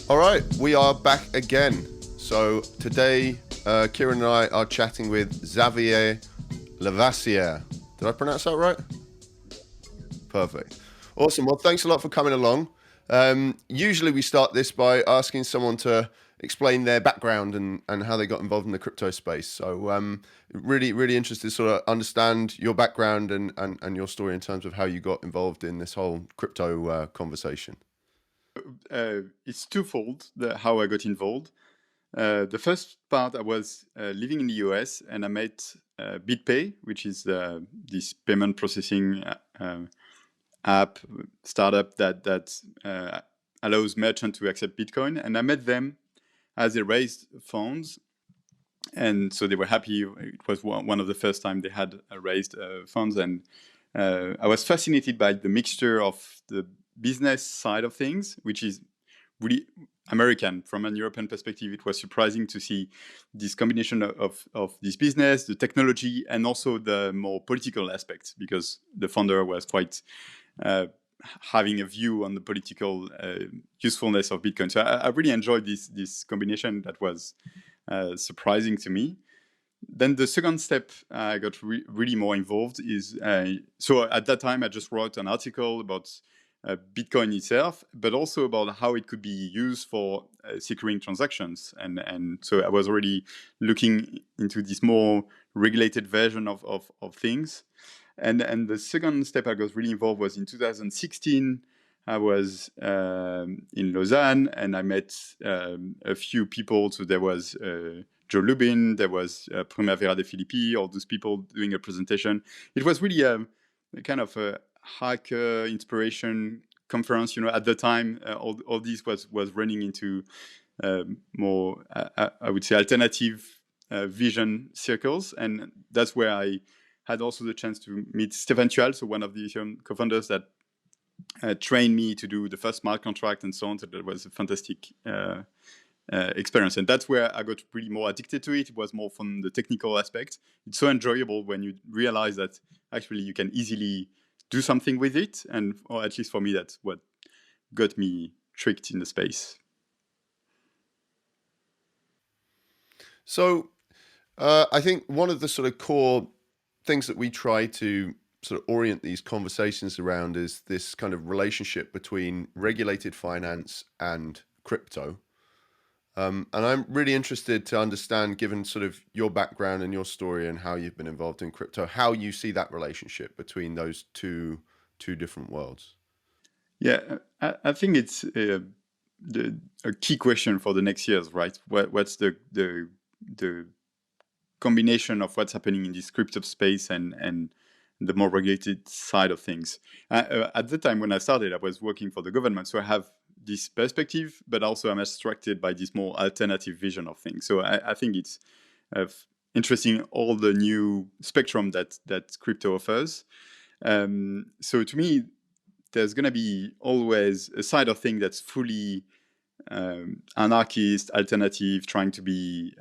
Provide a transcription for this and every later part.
All right, we are back again. So today, Kieran and I are chatting with Xavier Lavayssie. Did I pronounce that right? Perfect. Awesome. Well, thanks a lot for coming along. Usually we start this by asking someone to explain their background and how they got involved in the crypto space. So really interested to sort of understand your background and your story in terms of how you got involved in this whole crypto conversation. It's twofold, how I got involved. The first part, I was living in the US and I met BitPay, which is this payment processing app startup that allows merchants to accept Bitcoin. And I met them as they raised funds. And so they were happy. It was one of the first time they had raised funds. And I was fascinated by the mixture of the business side of things, which is really American. From an European perspective, it was surprising to see this combination of this business, the technology, and also the more political aspects, because the founder was quite having a view on the political usefulness of Bitcoin. So I really enjoyed this combination that was surprising to me. Then the second step I got really more involved is, so at that time I just wrote an article about Bitcoin itself, but also about how it could be used for securing transactions. And so I was already looking into this more regulated version of things. And the second step I got really involved was in 2016. I was in Lausanne and I met a few people. So there was Joe Lubin, there was Primavera de Filippi, all those people doing a presentation. It was really a kind of a hacker inspiration conference. At the time, all this was running into more, I would say, alternative vision circles. And that's where I had also the chance to meet Stefan Tual, so one of the co-founders that trained me to do the first smart contract and so on. So that was a fantastic experience. And that's where I got really more addicted to it. It was more from the technical aspect. It's so enjoyable when you realize that actually you can easily do something with it. And or at least for me, that's what got me tricked in the space. So I think one of the sort of core things that we try to sort of orient these conversations around is this kind of relationship between regulated finance and crypto. And I'm really interested to understand, given sort of your background and your story and how you've been involved in crypto, how you see that relationship between those two different worlds. Yeah, I think it's a key question for the next years, right? What's the combination of what's happening in this crypto space and the more regulated side of things. At the time when I started, I was working for the government, so I have this perspective, but also I'm attracted by this more alternative vision of things. So I think it's interesting, all the new spectrum that crypto offers. So to me, there's going to be always a side of things that's fully anarchist, alternative, trying to be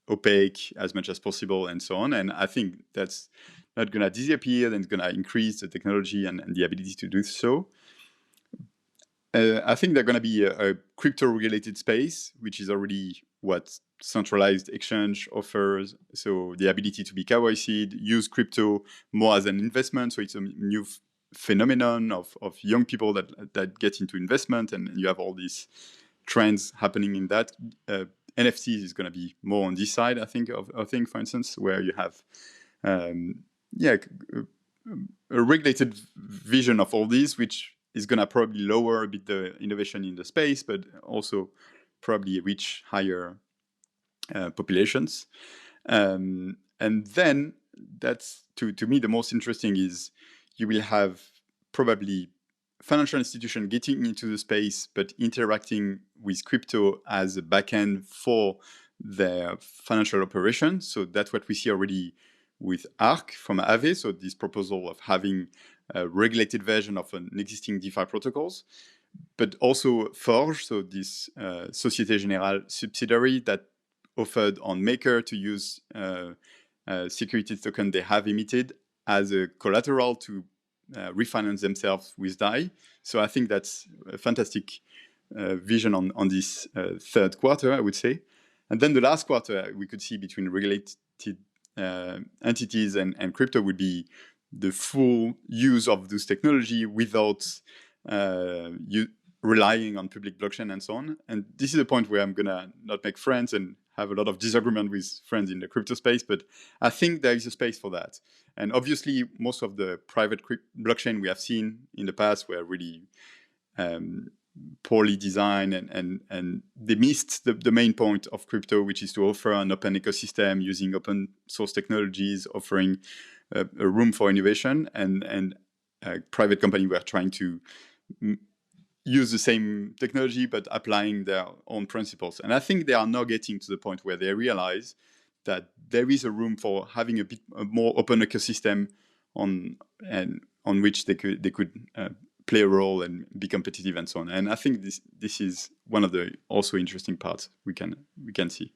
opaque as much as possible and so on. And I think that's not going to disappear, and it's going to increase the technology and the ability to do so. I think there's going to be a crypto-regulated space, which is already what centralized exchange offers. So the ability to be KYC'd, use crypto more as an investment. So it's a new phenomenon of young people that get into investment, and you have all these trends happening in that. NFTs is going to be more on this side, I think, for instance, where you have a regulated vision of all these, which is going to probably lower a bit the innovation in the space, but also probably reach higher populations. And then that's, to me, the most interesting is you will have probably financial institution getting into the space, but interacting with crypto as a backend for their financial operations. So that's what we see already with ARC from Aave. So this proposal of having a regulated version of an existing DeFi protocols, but also Forge, so this Société Générale subsidiary that offered on Maker to use security token they have emitted as a collateral to refinance themselves with DAI. So I think that's a fantastic vision on this third quarter, I would say. And then the last quarter, we could see between regulated entities and crypto would be the full use of this technology without relying on public blockchain and so on. And this is a point where I'm going to not make friends and have a lot of disagreement with friends in the crypto space, but I think there is a space for that. And obviously, most of the private blockchain we have seen in the past were really poorly designed, and they missed the main point of crypto, which is to offer an open ecosystem using open source technologies, offering a room for innovation, and private companies were trying to use the same technology but applying their own principles. And I think they are now getting to the point where they realize that there is a room for having a more open ecosystem on which they could play a role and be competitive and so on. And I think this is one of the also interesting parts we can see.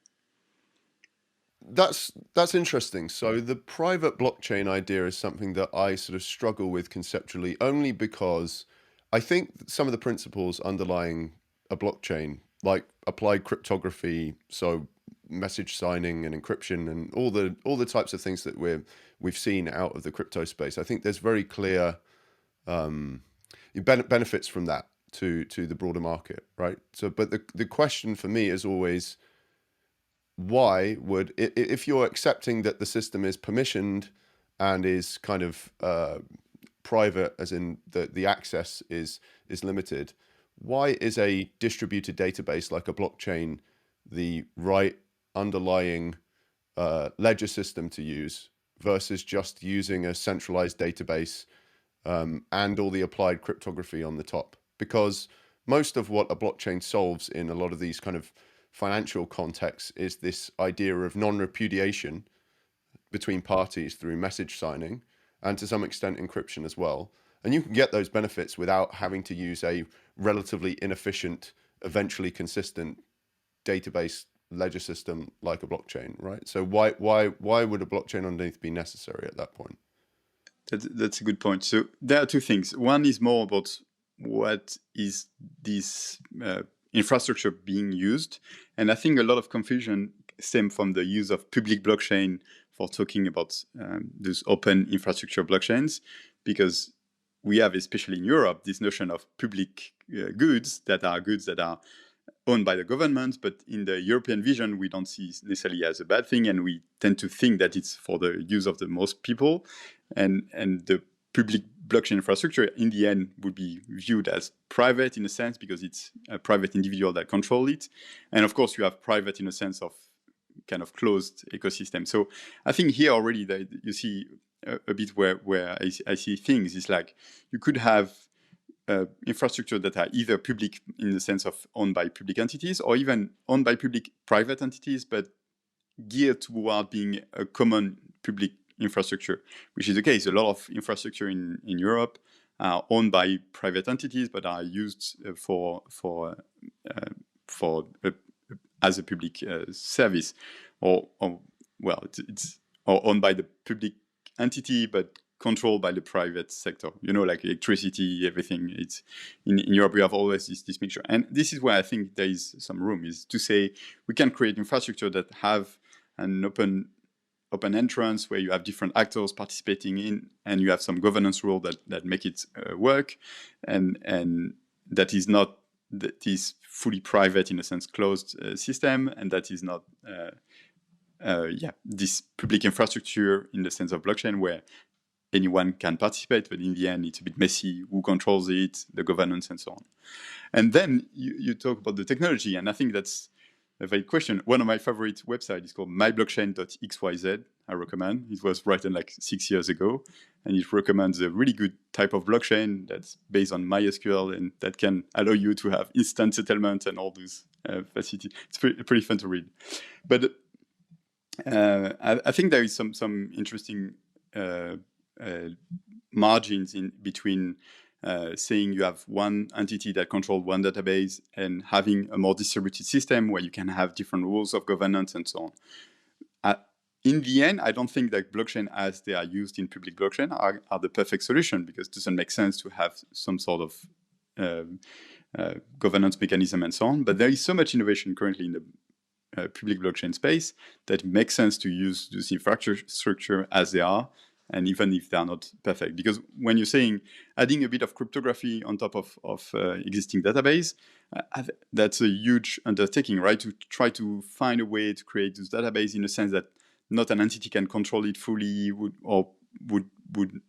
That's interesting. So the private blockchain idea is something that I sort of struggle with conceptually, only because I think some of the principles underlying a blockchain, like applied cryptography, so message signing and encryption and all the types of things that we've seen out of the crypto space, I think there's very clear benefits from that to the broader market, right? So, but the question for me is always, why would, if you're accepting that the system is permissioned and is kind of private, as in the access is limited, why is a distributed database like a blockchain the right underlying ledger system to use versus just using a centralized database and all the applied cryptography on the top? Because most of what a blockchain solves in a lot of these kind of financial contexts is this idea of non-repudiation between parties through message signing and to some extent encryption as well. And you can get those benefits without having to use a relatively inefficient, eventually consistent database ledger system like a blockchain, right? So why would a blockchain underneath be necessary at that point? That's a good point. So there are two things. One is more about what is this infrastructure being used. And I think a lot of confusion stems from the use of public blockchain for talking about those open infrastructure blockchains, because we have, especially in Europe, this notion of public goods that are owned by the government, but in the European vision, we don't see it necessarily as a bad thing, and we tend to think that it's for the use of the most people, and the public blockchain infrastructure in the end would be viewed as private in a sense because it's a private individual that control it, and of course you have private in a sense of kind of closed ecosystem. So I think here already that you see a bit where I see things is like you could have infrastructure that are either public in the sense of owned by public entities or even owned by public private entities, but geared toward being a common public infrastructure, which is the case. A lot of infrastructure in Europe are owned by private entities, but are used as a public service, or owned by the public entity, but controlled by the private sector, like electricity, everything. It's in Europe, we have always this mixture. And this is where I think there is some room, is to say we can create infrastructure that have an open entrance where you have different actors participating in, and you have some governance rule that make it work, and that is fully private in a sense, closed system, and that is not this public infrastructure in the sense of blockchain where anyone can participate, but in the end it's a bit messy, who controls it, the governance and so on. And then you talk about the technology, and I think that's a valid question. One of my favorite websites is called myblockchain.xyz. I recommend. It was written like 6 years ago, and it recommends a really good type of blockchain that's based on MySQL and that can allow you to have instant settlement and all those facilities. It's pretty fun to read. But I think there is some interesting margins in between saying you have one entity that controls one database and having a more distributed system where you can have different rules of governance and so on. In the end, I don't think that blockchain as they are used in public blockchain are the perfect solution, because it doesn't make sense to have some sort of governance mechanism and so on. But there is so much innovation currently in the public blockchain space that it makes sense to use this infrastructure as they are, and even if they are not perfect. Because when you're saying adding a bit of cryptography on top of existing database, that's a huge undertaking, right? To try to find a way to create this database in a sense that not an entity can control it fully, would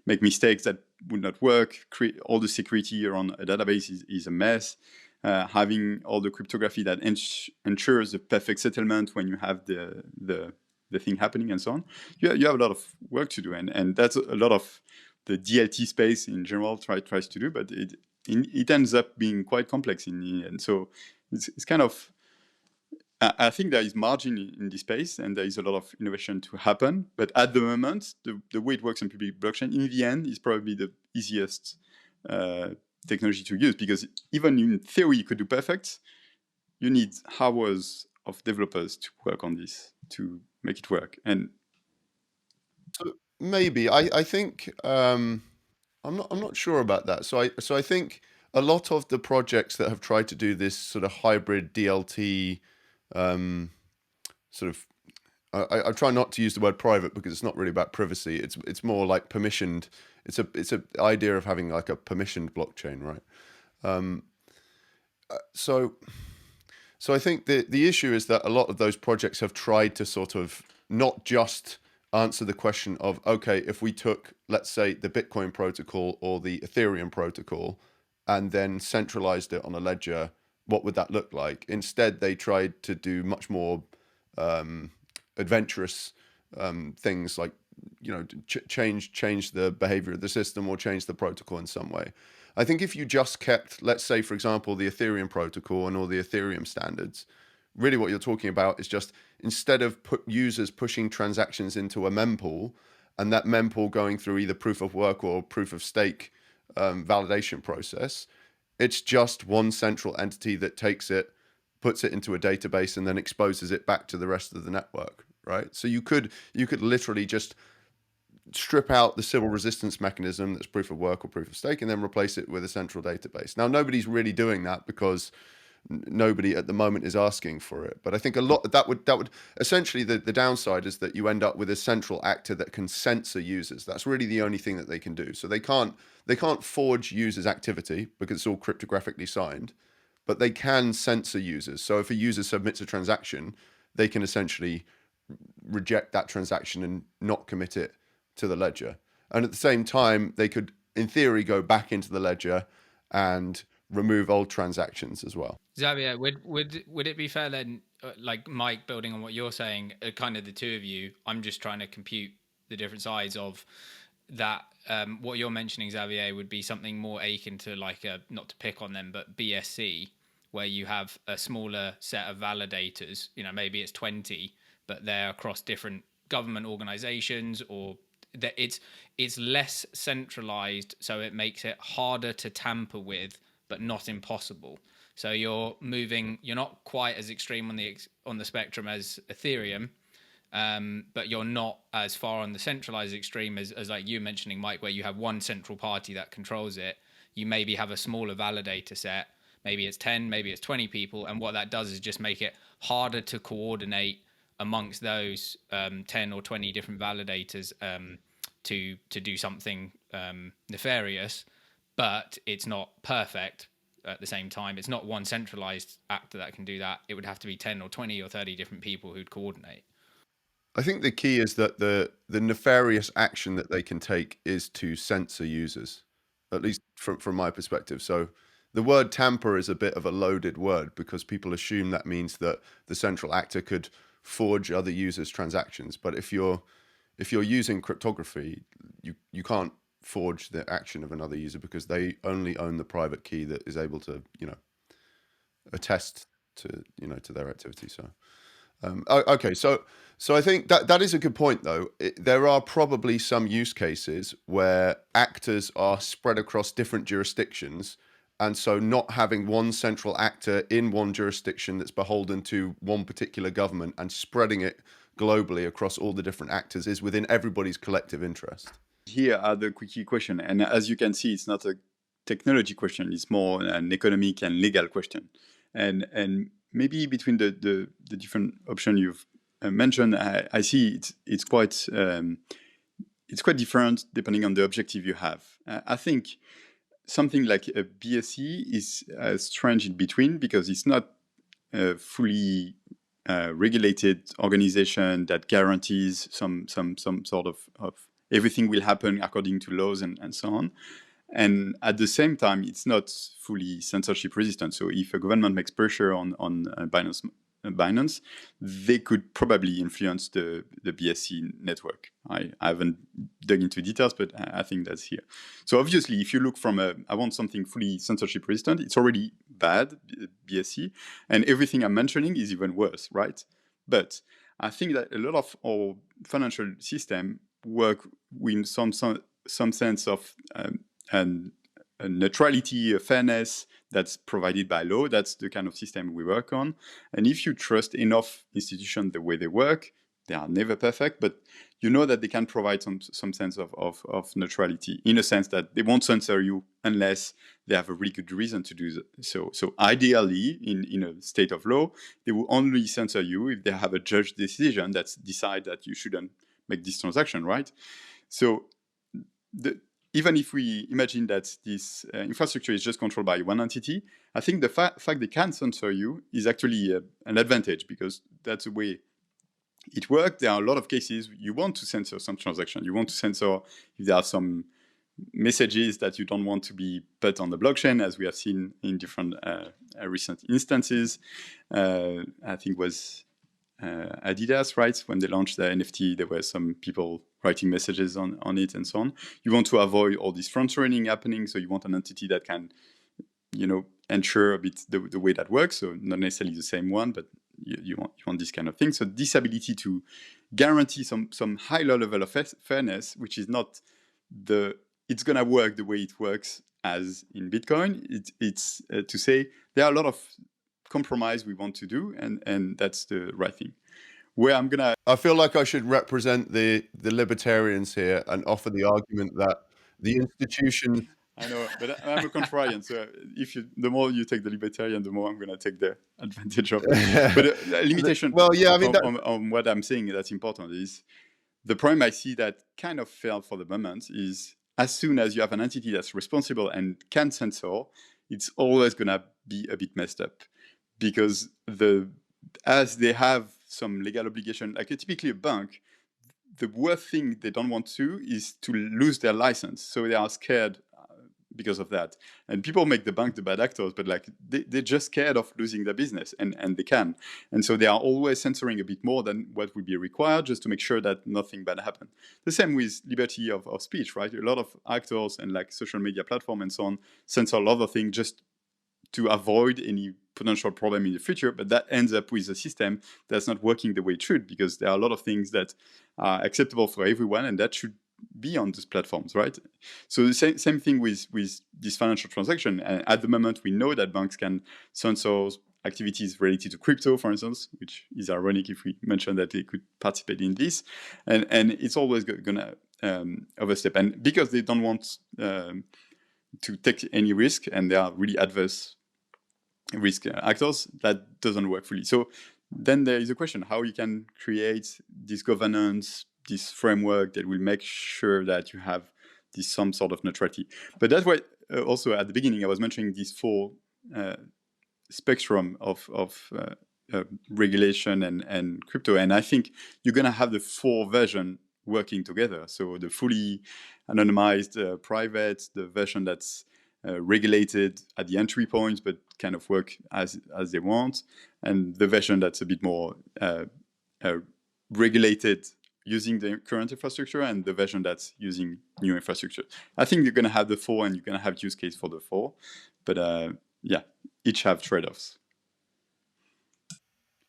make mistakes that would not work. Create all the security around a database is a mess. Having all the cryptography that ensures the perfect settlement when you have the thing happening and so on. You have a lot of work to do, and that's a lot of the DLT space in general tries to do, but it ends up being quite complex in the end. So it's kind of, I think there is margin in this space, and there is a lot of innovation to happen. But at the moment, the way it works in public blockchain, in the end, is probably the easiest technology to use, because even in theory you could do perfect, you need hours of developers to work on this to make it work. And So maybe I think I'm not sure about that. So I think a lot of the projects that have tried to do this sort of hybrid DLT sort of I try not to use the word private because it's not really about privacy. It's more like permissioned. It's a idea of having like a permissioned blockchain, right? So I think the issue is that a lot of those projects have tried to sort of not just answer the question of, okay, if we took, let's say, the Bitcoin protocol or the Ethereum protocol and then centralized it on a ledger, what would that look like? Instead, they tried to do much more adventurous things like, change the behavior of the system or change the protocol in some way. I think if you just kept, let's say, for example, the Ethereum protocol and all the Ethereum standards, really what you're talking about is just instead of users pushing transactions into a mempool and that mempool going through either proof of work or proof of stake validation process, it's just one central entity that takes it, puts it into a database, and then exposes it back to the rest of the network, right? So you could literally just strip out the civil resistance mechanism that's proof of work or proof of stake and then replace it with a central database. Now, nobody's really doing that because nobody at the moment is asking for it. But I think a lot that would essentially the downside is that you end up with a central actor that can censor users. That's really the only thing that they can do. So they can't forge users' activity because it's all cryptographically signed, but they can censor users. So if a user submits a transaction, they can essentially reject that transaction and not commit it to the ledger. And at the same time, they could, in theory, go back into the ledger and remove old transactions as well. Xavier, would it be fair then, like Mike, building on what you're saying, kind of the two of you, I'm just trying to compute the different sides of that. What you're mentioning, Xavier, would be something more akin to like not to pick on them, but BSC, where you have a smaller set of validators, maybe it's 20, but they're across different government organizations, or that it's less centralized, so it makes it harder to tamper with, but not impossible. So you're not quite as extreme on the spectrum as Ethereum, but you're not as far on the centralized extreme as like you mentioning, Mike, where you have one central party that controls it. You maybe have a smaller validator set. Maybe it's 10, maybe it's 20 people. And what that does is just make it harder to coordinate amongst those 10 or 20 different validators to do something nefarious. But it's not perfect at the same time. It's not one centralized actor that can do that. It would have to be 10 or 20 or 30 different people who'd coordinate. I think the key is that the nefarious action that they can take is to censor users, at least from my perspective. So the word tamper is a bit of a loaded word because people assume that means that the central actor could forge other users' transactions. But if you're using cryptography, you can't forge the action of another user because they only own the private key that is able to attest to their activity. So okay, so I think that is a good point, though. There are probably some use cases where actors are spread across different jurisdictions, and so not having one central actor in one jurisdiction that's beholden to one particular government and spreading it globally across all the different actors is within everybody's collective interest. Here are the quickie question, and as you can see, it's not a technology question. It's more an economic and legal question. And maybe between the different options you've mentioned, I see it's quite different depending on the objective you have. I think something like a BSE is strange in between because it's not a fully regulated organization that guarantees some sort of everything will happen according to laws and so on. And at the same time, it's not fully censorship resistant. So if a government makes pressure on Binance, they could probably influence the BSC network. I haven't dug into details, but I think that's here. So obviously, if you look from I want something fully censorship resistant, it's already bad, BSC, and everything I'm mentioning is even worse, right? But I think that a lot of our financial system work with some sense of and a neutrality, a fairness that's provided by law. That's the kind of system we work on. And if you trust enough institutions the way they work, they are never perfect, but you know that they can provide some sense of neutrality, in a sense that they won't censor you unless they have a really good reason to do so. So ideally, in a state of law, they will only censor you if they have a judge decision that decide that you shouldn't make this transaction, right? So even if we imagine that this infrastructure is just controlled by one entity, I think the fact they can censor you is actually an advantage, because that's the way it works. There are a lot of cases you want to censor some transaction. You want to censor if there are some messages that you don't want to be put on the blockchain, as we have seen in different recent instances. I think it was Adidas, right? When they launched their NFT, there were some people writing messages on it and so on. You want to avoid all this front running happening, so you want an entity that can, ensure a bit the way that works. So not necessarily the same one, but you want this kind of thing. So this ability to guarantee some high level of fairness, which is not it's gonna work the way it works as in Bitcoin. It's to say there are a lot of compromise we want to do, and that's the right thing. I feel like I should represent the libertarians here and offer the argument that the institution. I know, but I'm a contrarian, so the more you take the libertarian, the more I'm going to take the advantage of it. But a limitation on what I'm saying that's important is the problem I see that kind of failed for the moment is, as soon as you have an entity that's responsible and can censor, it's always going to be a bit messed up, because as they have some legal obligation, like typically a bank, the worst thing they don't want to is to lose their license. So they are scared because of that. And people make the bank the bad actors, but they're just scared of losing their business, and they can. And so they are always censoring a bit more than what would be required, just to make sure that nothing bad happens. The same with liberty of speech, right? A lot of actors and social media platform and so on censor a lot of things just to avoid any potential problem in the future, but that ends up with a system that's not working the way it should, because there are a lot of things that are acceptable for everyone, and that should be on these platforms, right? So the same thing with this financial transaction. And at the moment, we know that banks can censor activities related to crypto, for instance, which is ironic if we mention that they could participate in this. And it's always going to overstep. And because they don't want to take any risk, and they are really adverse risk actors, that doesn't work fully. So then there is a question how you can create this governance, this framework that will make sure that you have some sort of neutrality. But that's why also at the beginning I was mentioning these four spectrum of regulation and crypto, and I think you're going to have the four versions working together. So the fully anonymized private, the version that's regulated at the entry point but kind of work as they want, and the version that's a bit more regulated using the current infrastructure, and the version that's using new infrastructure. I think you're going to have the four, and you're going to have use case for the four, but each have trade-offs.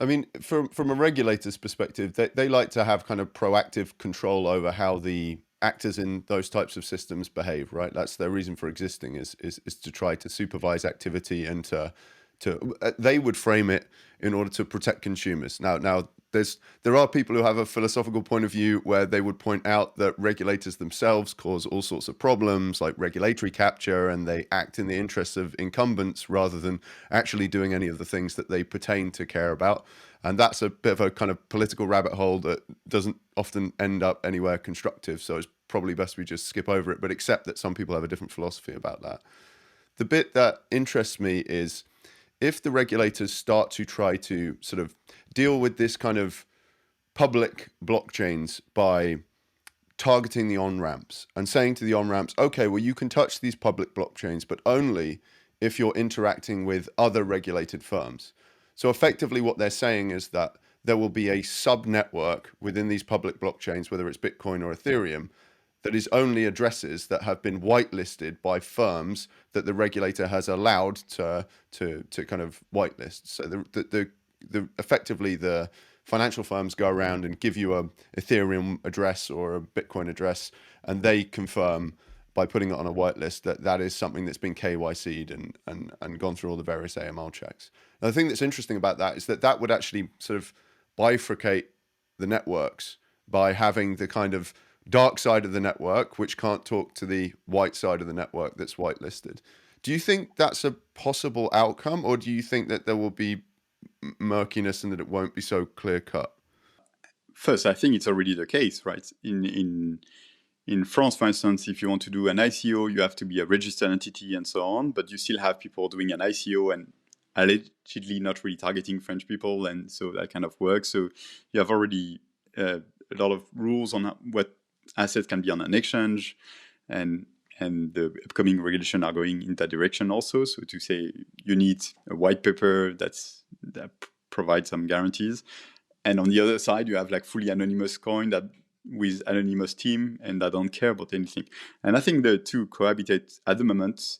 I mean, from a regulator's perspective, they like to have kind of proactive control over how the actors in those types of systems behave, right? That's their reason for existing, is to try to supervise activity and to they would frame it in order to protect consumers. Now there are people who have a philosophical point of view where they would point out that regulators themselves cause all sorts of problems like regulatory capture, and they act in the interests of incumbents rather than actually doing any of the things that they pertain to care about. And that's a bit of a kind of political rabbit hole that doesn't often end up anywhere constructive. So it's probably best we just skip over it, but accept that some people have a different philosophy about that. The bit that interests me is if the regulators start to try to sort of deal with this kind of public blockchains by targeting the on-ramps and saying to the on-ramps, okay, well, you can touch these public blockchains, but only if you're interacting with other regulated firms. So effectively what they're saying is that there will be a sub-network within these public blockchains, whether it's Bitcoin or Ethereum, that is only addresses that have been whitelisted by firms that the regulator has allowed to kind of whitelist. So the effectively the financial firms go around and give you a Ethereum address or a Bitcoin address, and they confirm by putting it on a whitelist that that is something that's been KYC'd and gone through all the various AML checks. Now, the thing that's interesting about that is that that would actually sort of bifurcate the networks by having the kind of dark side of the network, which can't talk to the white side of the network that's whitelisted. Do you think that's a possible outcome, or do you think that there will be murkiness and that it won't be so clear cut? First, I think it's already the case, right? In France, for instance, if you want to do an ICO, you have to be a registered entity and so on, but you still have people doing an ICO and allegedly not really targeting French people, and so that kind of works. So you have already a lot of rules on what assets can be on an exchange, and the upcoming regulation are going in that direction also. So to say you need a white paper that provides some guarantees, and on the other side you have like fully anonymous coin that with anonymous team and that don't care about anything. And I think the two cohabitate at the moment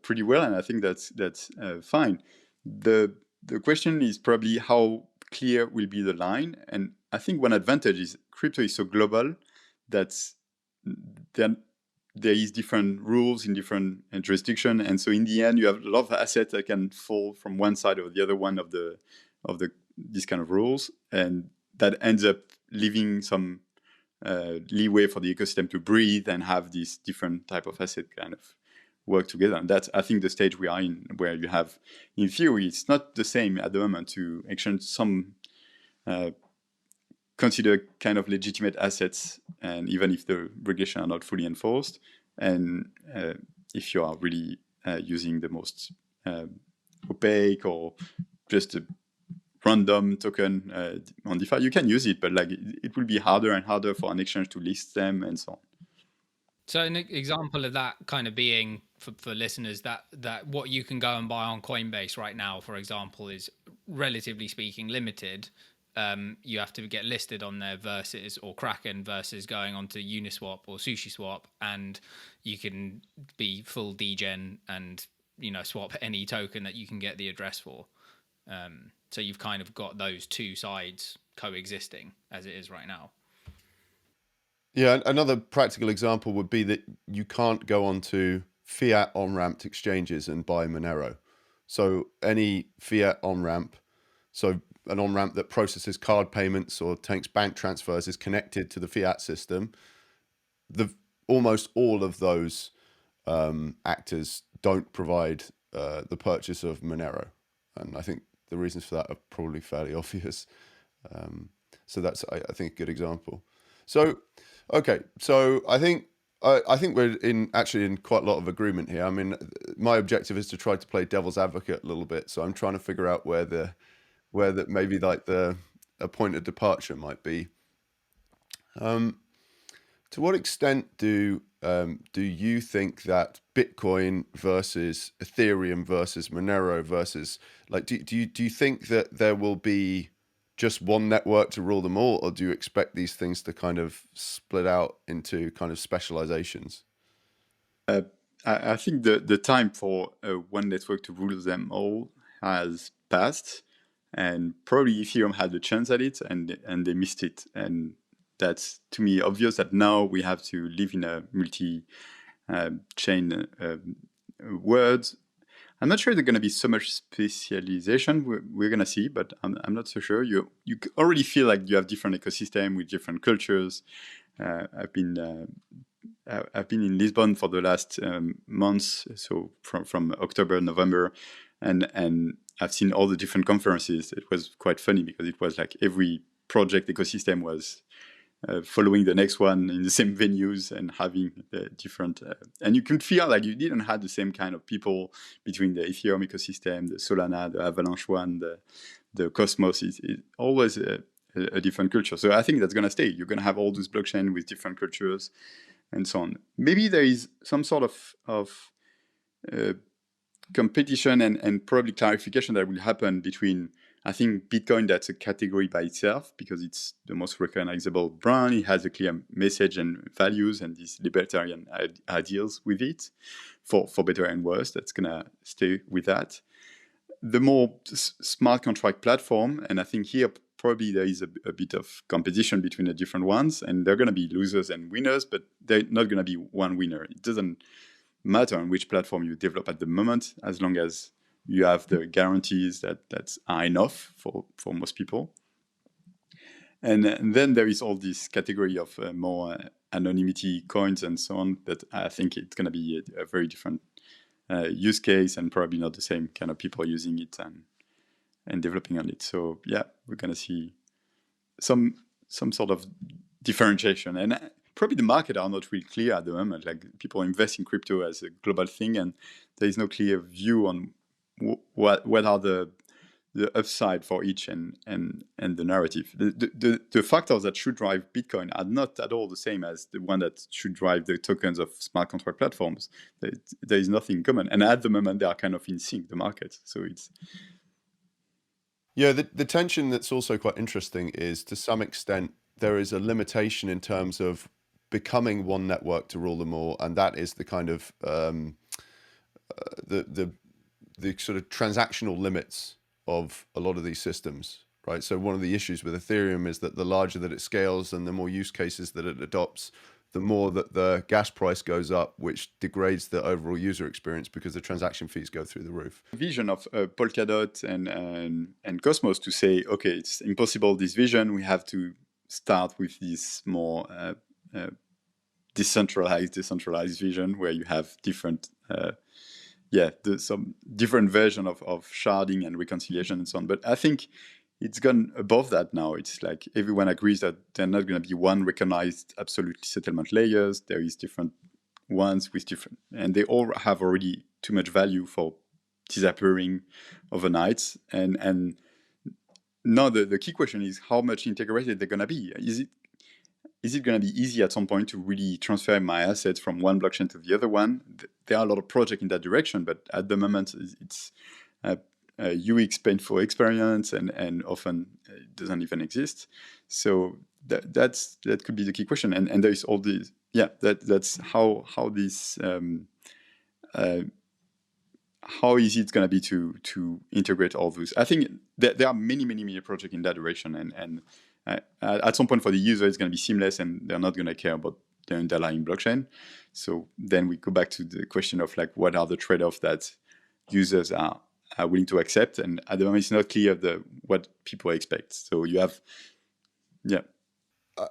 pretty well, and I think that's fine. The question is probably how clear will be the line, and I think one advantage is crypto is so global that there is different rules in different jurisdictions, and so in the end you have a lot of assets that can fall from one side or the other one of these kind of rules, and that ends up leaving some leeway for the ecosystem to breathe and have these different type of asset kind of work together. And that's, I think, the stage we are in, where you have, in theory, it's not the same at the moment to exchange some consider kind of legitimate assets, and even if the regulations are not fully enforced, and if you are really using the most opaque or just a random token on DeFi, you can use it, but like it will be harder and harder for an exchange to list them and so on. So an example of that kind of being for listeners that what you can go and buy on Coinbase right now, for example, is relatively speaking limited. You have to get listed on there versus, or Kraken versus going onto Uniswap or SushiSwap, and you can be full degen and swap any token that you can get the address for. So you've kind of got those two sides coexisting as it is right now. Yeah, another practical example would be that you can't go onto fiat on-ramped exchanges and buy Monero. So any fiat on-ramp, so an on-ramp that processes card payments or takes bank transfers, is connected to the fiat system. Almost all of those actors don't provide the purchase of Monero. And I think the reasons for that are probably fairly obvious. So that's, I think, a good example. So, okay, so I think we're in quite a lot of agreement here. I mean, my objective is to try to play devil's advocate a little bit. So I'm trying to figure out where that maybe like a point of departure might be. To what extent do you think that Bitcoin versus Ethereum versus Monero versus, like, do you think that there will be just one network to rule them all, or do you expect these things to kind of split out into kind of specializations? I think the time for one network to rule them all has passed, and probably Ethereum had a chance at it, and they missed it. And that's, to me, obvious that now we have to live in a multi-chain world. I'm not sure there's going to be so much specialization. We're going to see, but I'm not so sure. You already feel like you have different ecosystem with different cultures. I've been in Lisbon for the last months, so from October, November, and I've seen all the different conferences. It was quite funny because it was like every project ecosystem was following the next one in the same venues and having different, and you can feel like you didn't have the same kind of people between the Ethereum ecosystem, the Solana, the Avalanche one, the Cosmos. It's always a different culture. So I think that's going to stay. You're going to have all those blockchain with different cultures and so on. Maybe there is some sort of competition and probably clarification that will happen between, I think, Bitcoin, that's a category by itself because it's the most recognizable brand. It has a clear message and values and these libertarian ideals with it for better and worse. That's going to stay with that. The more smart contract platform, and I think here probably there is a bit of competition between the different ones, and they're going to be losers and winners, but they're not going to be one winner. It doesn't matter on which platform you develop at the moment, as long as you have the guarantees that are enough for most people. And then there is all this category of more anonymity coins and so on, that I think it's going to be a very different use case and probably not the same kind of people using it and developing on it. So yeah, we're going to see some sort of differentiation. And probably the market are not really clear at the moment. Like people invest in crypto as a global thing, and there is no clear view on what are the upside for each and the narrative. The factors that should drive Bitcoin are not at all the same as the one that should drive the tokens of smart contract platforms. There is nothing common, and at the moment they are kind of in sync, the market. So it's the tension that's also quite interesting is, to some extent, there is a limitation in terms of becoming one network to rule them all, and that is the kind of the sort of transactional limits of a lot of these systems, right? So one of the issues with Ethereum is that the larger that it scales and the more use cases that it adopts, the more that the gas price goes up, which degrades the overall user experience because the transaction fees go through the roof. Vision of Polkadot and Cosmos to say, okay, it's impossible, this vision, we have to start with this more decentralized vision where you have different some different version of sharding and reconciliation and so on. But I think it's gone above that now. It's like everyone agrees that they're not going to be one recognized absolute settlement layers. There is different ones with different, and they all have already too much value for disappearing overnight. And now the key question is how much integrated they're going to be. Is it going to be easy at some point to really transfer my assets from one blockchain to the other one? There are a lot of projects in that direction, but at the moment it's a UX painful experience, and often it doesn't even exist. So that could be the key question. And there is all these, that's how this how easy it's going to be to integrate all those. I think there are many projects in that direction, and at some point for the user it's going to be seamless, and they're not going to care about the underlying blockchain. So then we go back to the question of like, what are the trade-offs that users are willing to accept? And at the moment it's not clear what people expect. So you have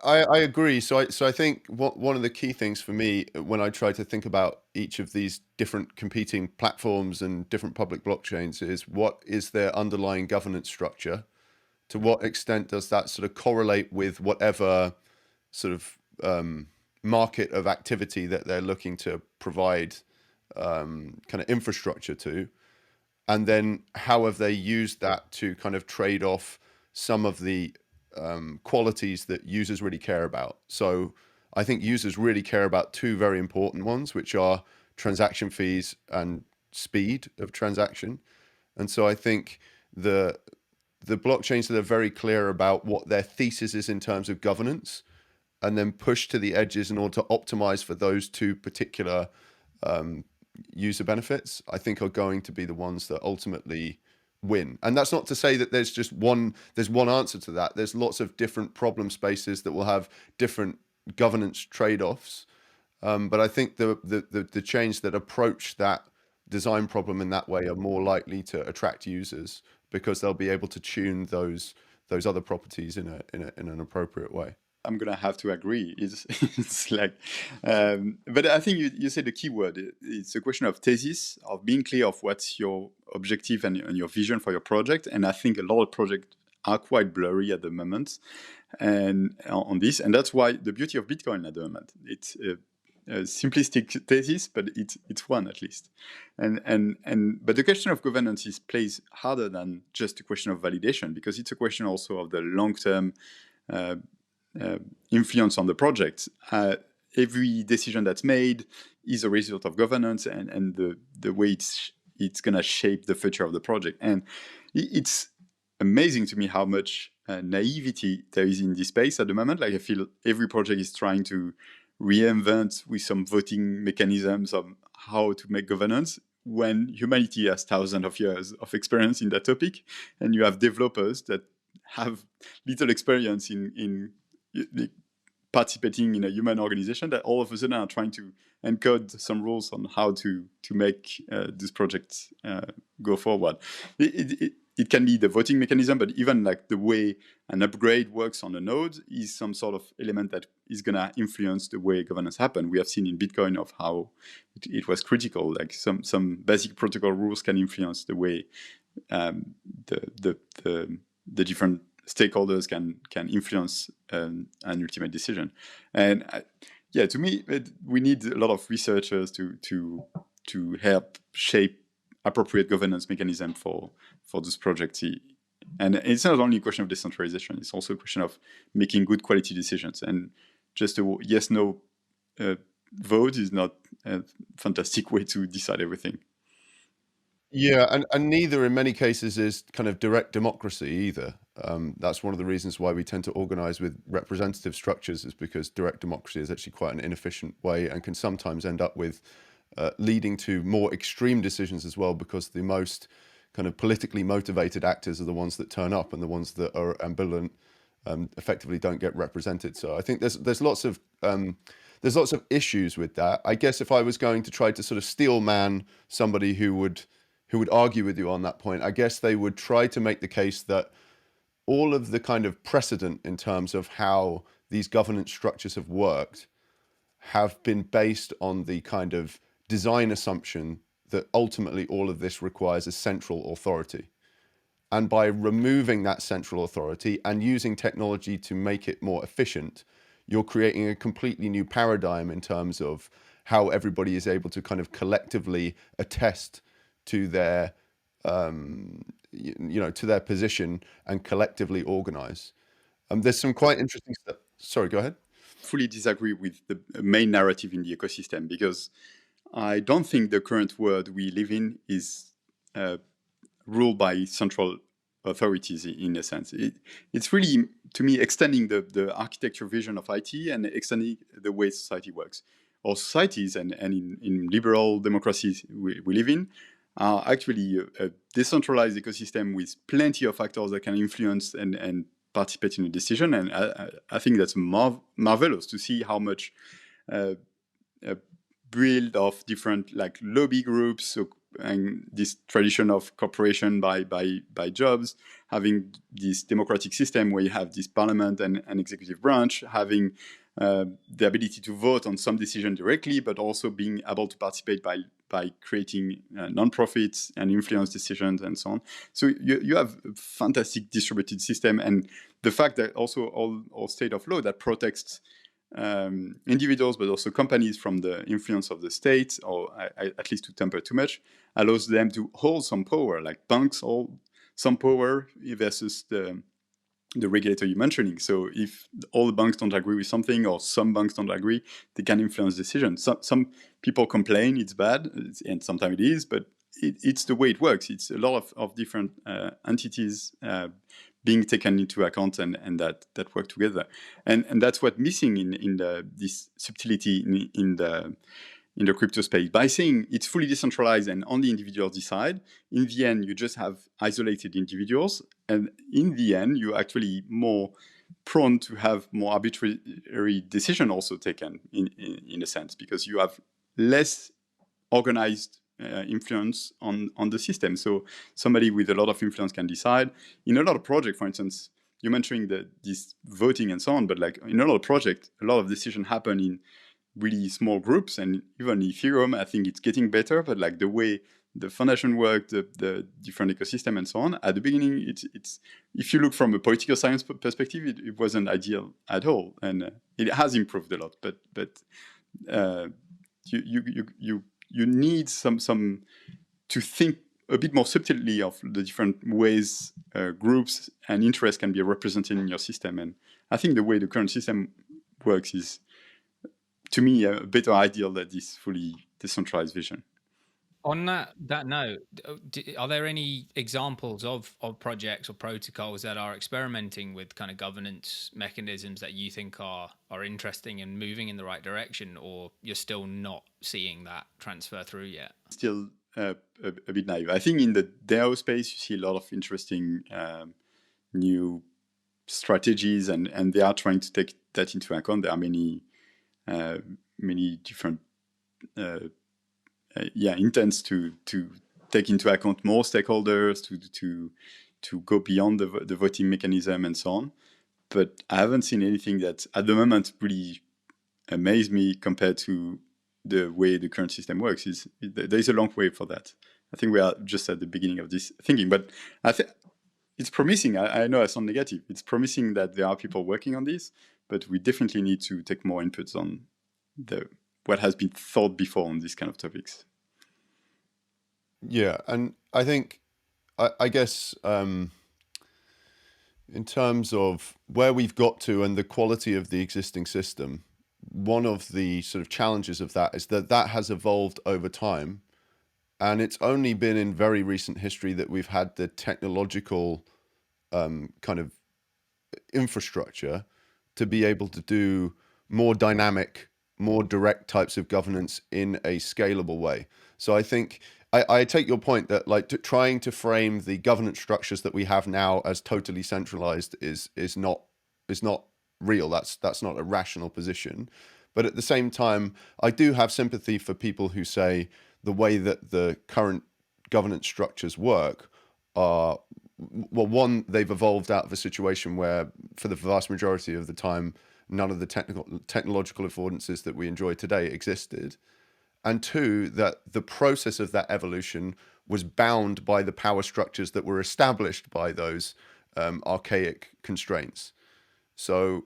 I agree. So I think one of the key things for me when I try to think about each of these different competing platforms and different public blockchains is, what is their underlying governance structure? To what extent does that sort of correlate with whatever sort of market of activity that they're looking to provide kind of infrastructure to? And then how have they used that to kind of trade off some of the qualities that users really care about? So I think users really care about two very important ones, which are transaction fees and speed of transaction. And so I think the blockchains that are very clear about what their thesis is in terms of governance, and then push to the edges in order to optimize for those two particular user benefits, I think are going to be the ones that ultimately win. And that's not to say that there's one answer to that. There's lots of different problem spaces that will have different governance trade-offs. But I think the chains that approach that design problem in that way are more likely to attract users because they'll be able to tune those other properties in an appropriate way. I'm gonna have to agree. It's like, but I think you said the key word. It's a question of thesis, of being clear of what's your objective and your vision for your project. And I think a lot of projects are quite blurry at the moment, and on this, and that's why the beauty of Bitcoin at the moment. It's a simplistic thesis, but it's one at least. But the question of governance plays harder than just a question of validation, because it's a question also of the long-term influence on the project. Every decision that's made is a result of governance and the way it's going to shape the future of the project. And it's amazing to me how much naivety there is in this space at the moment. Like, I feel every project is trying to reinvent with some voting mechanisms of how to make governance, when humanity has thousands of years of experience in that topic, and you have developers that have little experience in participating in a human organization, that all of a sudden are trying to encode some rules on how to make this project go forward. It can be the voting mechanism, but even like the way an upgrade works on a node is some sort of element that is going to influence the way governance happen. We have seen in Bitcoin of how it was critical. Like some basic protocol rules can influence the way the different stakeholders can influence an ultimate decision. And to me, we need a lot of researchers to help shape appropriate governance mechanism for this project. And it's not only a question of decentralization, it's also a question of making good quality decisions. And just a yes-no vote is not a fantastic way to decide everything. Yeah, and neither in many cases is kind of direct democracy either. That's one of the reasons why we tend to organize with representative structures, is because direct democracy is actually quite an inefficient way and can sometimes end up with leading to more extreme decisions as well, because the most kind of politically motivated actors are the ones that turn up, and the ones that are ambivalent effectively don't get represented. So I think there's lots of issues with that. I guess if I was going to try to sort of steel man somebody who would argue with you on that point, I guess they would try to make the case that all of the kind of precedent in terms of how these governance structures have worked have been based on the kind of design assumption that ultimately all of this requires a central authority. And by removing that central authority and using technology to make it more efficient, you're creating a completely new paradigm in terms of how everybody is able to kind of collectively attest to their to their position and collectively organize. There's some quite interesting stuff. Sorry, go ahead. Fully disagree with the main narrative in the ecosystem, because I don't think the current world we live in is ruled by central authorities in a sense. It's really, to me, extending the architecture vision of IT and extending the way society works. Our societies and in liberal democracies we live in are actually a decentralized ecosystem with plenty of actors that can influence and participate in a decision. And I think that's marvelous to see how much build of different like lobby groups, and this tradition of cooperation by jobs, having this democratic system where you have this parliament and an executive branch, having the ability to vote on some decision directly, but also being able to participate by creating non-profits and influence decisions and so on. So you have a fantastic distributed system, and the fact that also all state of law that protects individuals but also companies from the influence of the state, or at least to temper too much, allows them to hold some power, like banks hold some power versus the regulator you're mentioning. So if all the banks don't agree with something, or some banks don't agree, they can influence decisions. Some people complain it's bad, and sometimes it is, but it's the way it works. It's a lot of different entities being taken into account and that work together. And that's what's missing in this subtlety in the crypto space. By saying it's fully decentralized and only individuals decide, in the end, you just have isolated individuals. And in the end, you're actually more prone to have more arbitrary decision also taken in a sense, because you have less organized influence on the system. So somebody with a lot of influence can decide. In a lot of projects, for instance, you're mentioning this voting and so on, but like in a lot of projects, a lot of decisions happen in really small groups, and even Ethereum, I think it's getting better, but like the way the foundation worked, the different ecosystem and so on, at the beginning, it's if you look from a political science perspective, it wasn't ideal at all, and it has improved a lot, but you need some to think a bit more subtly of the different ways groups and interests can be represented in your system. And I think the way the current system works is, to me, a better ideal than this fully decentralized vision. On that note, are there any examples of projects or protocols that are experimenting with kind of governance mechanisms that you think are interesting and moving in the right direction, or you're still not seeing that transfer through yet? Still a bit naive. I think in the DAO space, you see a lot of interesting new strategies, and they are trying to take that into account. There are many different intents to take into account more stakeholders, to go beyond the voting mechanism and so on. But I haven't seen anything that at the moment really amazed me compared to the way the current system works. There's a long way for that. I think we are just at the beginning of this thinking, but I think it's promising. I know I sound negative. It's promising that there are people working on this, but we definitely need to take more inputs on what has been thought before on these kind of topics. Yeah, and I think, I guess, in terms of where we've got to and the quality of the existing system, one of the sort of challenges of that is that has evolved over time. And it's only been in very recent history that we've had the technological kind of infrastructure to be able to do more dynamic, more direct types of governance in a scalable way. So I think I take your point that trying to frame the governance structures that we have now as totally centralized is not real. That's not a rational position. But at the same time, I do have sympathy for people who say the way that the current governance structures work are, well, one, they've evolved out of a situation where for the vast majority of the time, none of the technological affordances that we enjoy today existed. And two, that the process of that evolution was bound by the power structures that were established by those archaic constraints. So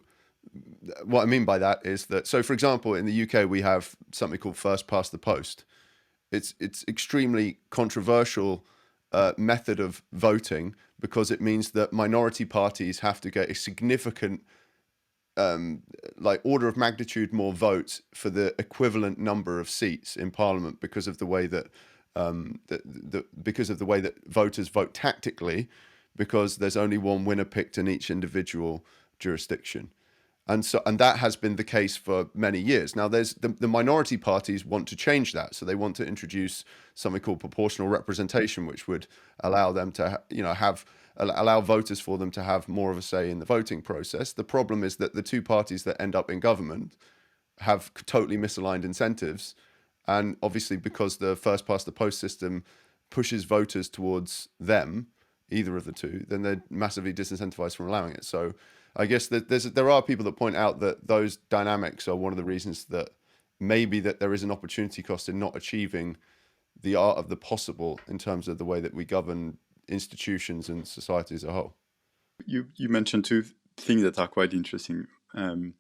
what I mean by that is that, so for example, in the UK, we have something called first past the post. It's extremely controversial method of voting because it means that minority parties have to get a significant order of magnitude more votes for the equivalent number of seats in Parliament because of the way that voters vote tactically, because there's only one winner picked in each individual jurisdiction. And that has been the case for many years. Now, there's the minority parties want to change that, so they want to introduce something called proportional representation, which would allow them to, allow voters for them to have more of a say in the voting process. The problem is that the two parties that end up in government have totally misaligned incentives, and obviously because the first past the post system pushes voters towards them, either of the two, then they're massively disincentivized from allowing it. So I guess that there are people that point out that those dynamics are one of the reasons that maybe that there is an opportunity cost in not achieving the art of the possible in terms of the way that we govern institutions and society as a whole. You mentioned two things that are quite interesting. On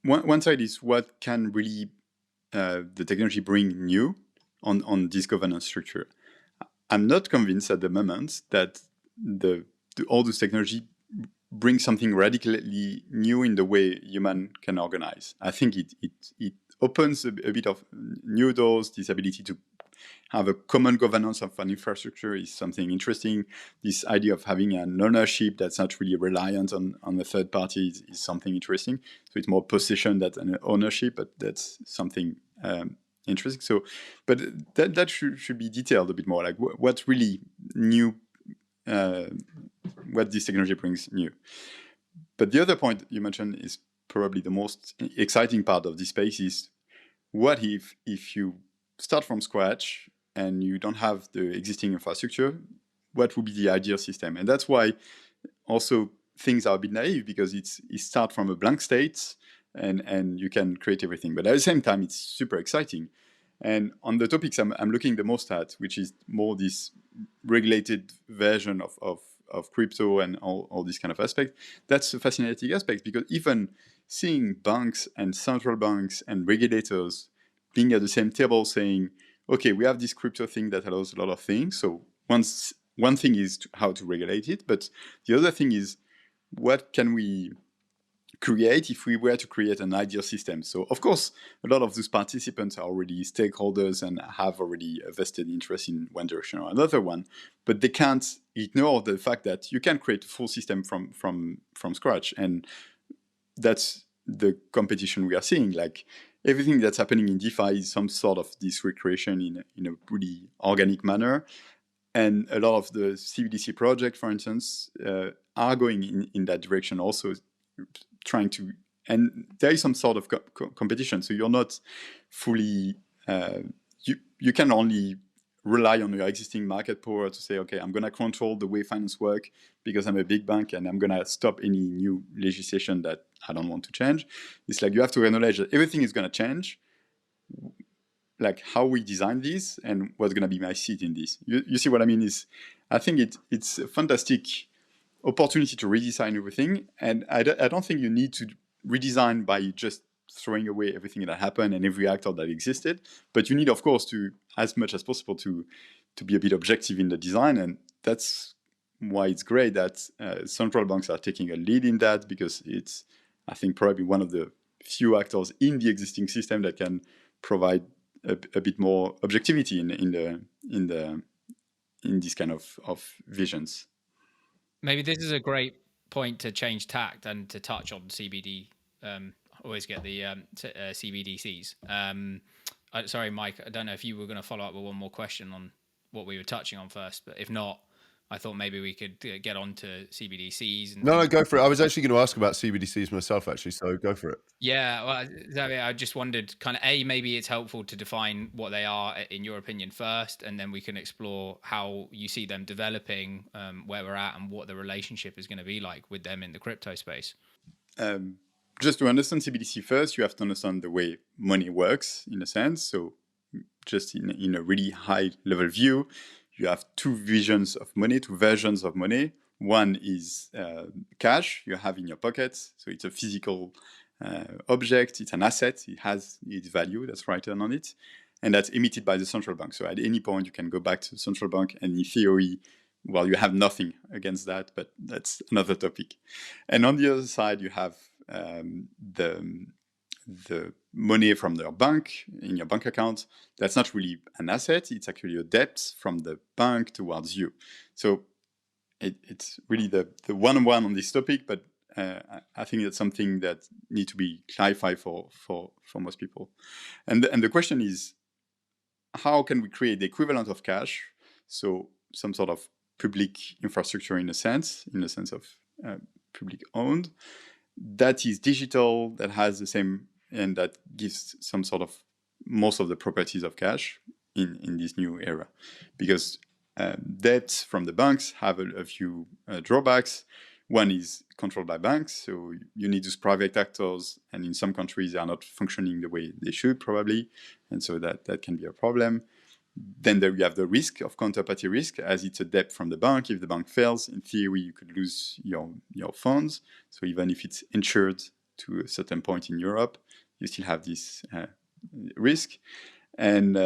one side is what can really the technology bring new on this governance structure. I'm not convinced at the moment that all this technology brings something radically new in the way human can organize. I think it opens a bit of new doors. This ability to have a common governance of an infrastructure is something interesting. This idea of having an ownership that's not really reliant on a third party is something interesting. So it's more possession than an ownership, but that's something interesting. So, but that should be detailed a bit more. Like what's really new, what this technology brings new. But the other point you mentioned is probably the most exciting part of this space is what if you start from scratch and you don't have the existing infrastructure, what would be the ideal system? And that's why also things are a bit naive, because it starts from a blank state and you can create everything. But at the same time, it's super exciting. And on the topics I'm looking the most at, which is more this regulated version of crypto and all this kind of aspect, that's a fascinating aspect, because even seeing banks and central banks and regulators being at the same table saying, okay, we have this crypto thing that allows a lot of things. So one thing is how to regulate it, but the other thing is what can we create if we were to create an ideal system. So of course, a lot of those participants are already stakeholders and have already a vested interest in one direction or another one, but they can't ignore the fact that you can create a full system from scratch. And that's the competition we are seeing. Like everything that's happening in DeFi is some sort of this recreation in a really organic manner. And a lot of the CBDC projects, for instance, are going in that direction also, trying to, and there is some sort of competition. So you're not fully, you can only rely on your existing market power to say, okay, I'm going to control the way finance work because I'm a big bank and I'm going to stop any new legislation that I don't want to change. It's like you have to acknowledge that everything is going to change, like how we design this and what's going to be my seat in this. You see what I mean? I think it's a fantastic opportunity to redesign everything. And I don't think you need to redesign by just throwing away everything that happened and every actor that existed. But you need, of course, to, as much as possible, to be a bit objective in the design. And that's why it's great that central banks are taking a lead in that, because it's, I think, probably one of the few actors in the existing system that can provide a bit more objectivity in these kind of visions. Maybe this is a great point to change tact and to touch on CBD. Always get the CBDCs. Sorry, Mike, I don't know if you were going to follow up with one more question on what we were touching on first, but if not, I thought maybe we could get on to CBDCs. No, go for it. I was actually going to ask about CBDCs myself, actually, so go for it. Yeah, well, Xavier, I just wondered, kind of, maybe it's helpful to define what they are in your opinion first, and then we can explore how you see them developing, where we're at, and what the relationship is going to be like with them in the crypto space. Just to understand CBDC first, you have to understand the way money works, in a sense. So just in a really high level view, you have two versions of money. One is cash you have in your pocket. So it's a physical object, it's an asset, it has its value that's written on it, and that's emitted by the central bank. So at any point you can go back to the central bank, and in theory, well, you have nothing against that, but that's another topic. And on the other side, you have the money from their bank in your bank account. That's not really an asset, it's actually a debt from the bank towards you. So it's really the one-on-one on this topic, but I think that's something that needs to be clarified for most people. And the question is, how can we create the equivalent of cash? So some sort of public infrastructure in a sense of public owned, that is digital, that has the same, and that gives some sort of most of the properties of cash in this new era. Because debts from the banks have a few drawbacks. One is controlled by banks, so you need these private actors, and in some countries they are not functioning the way they should probably, and so that can be a problem. Then there you have the risk of counterparty risk, as it's a debt from the bank. If the bank fails, in theory, you could lose your funds. So even if it's insured to a certain point in Europe, you still have this risk. And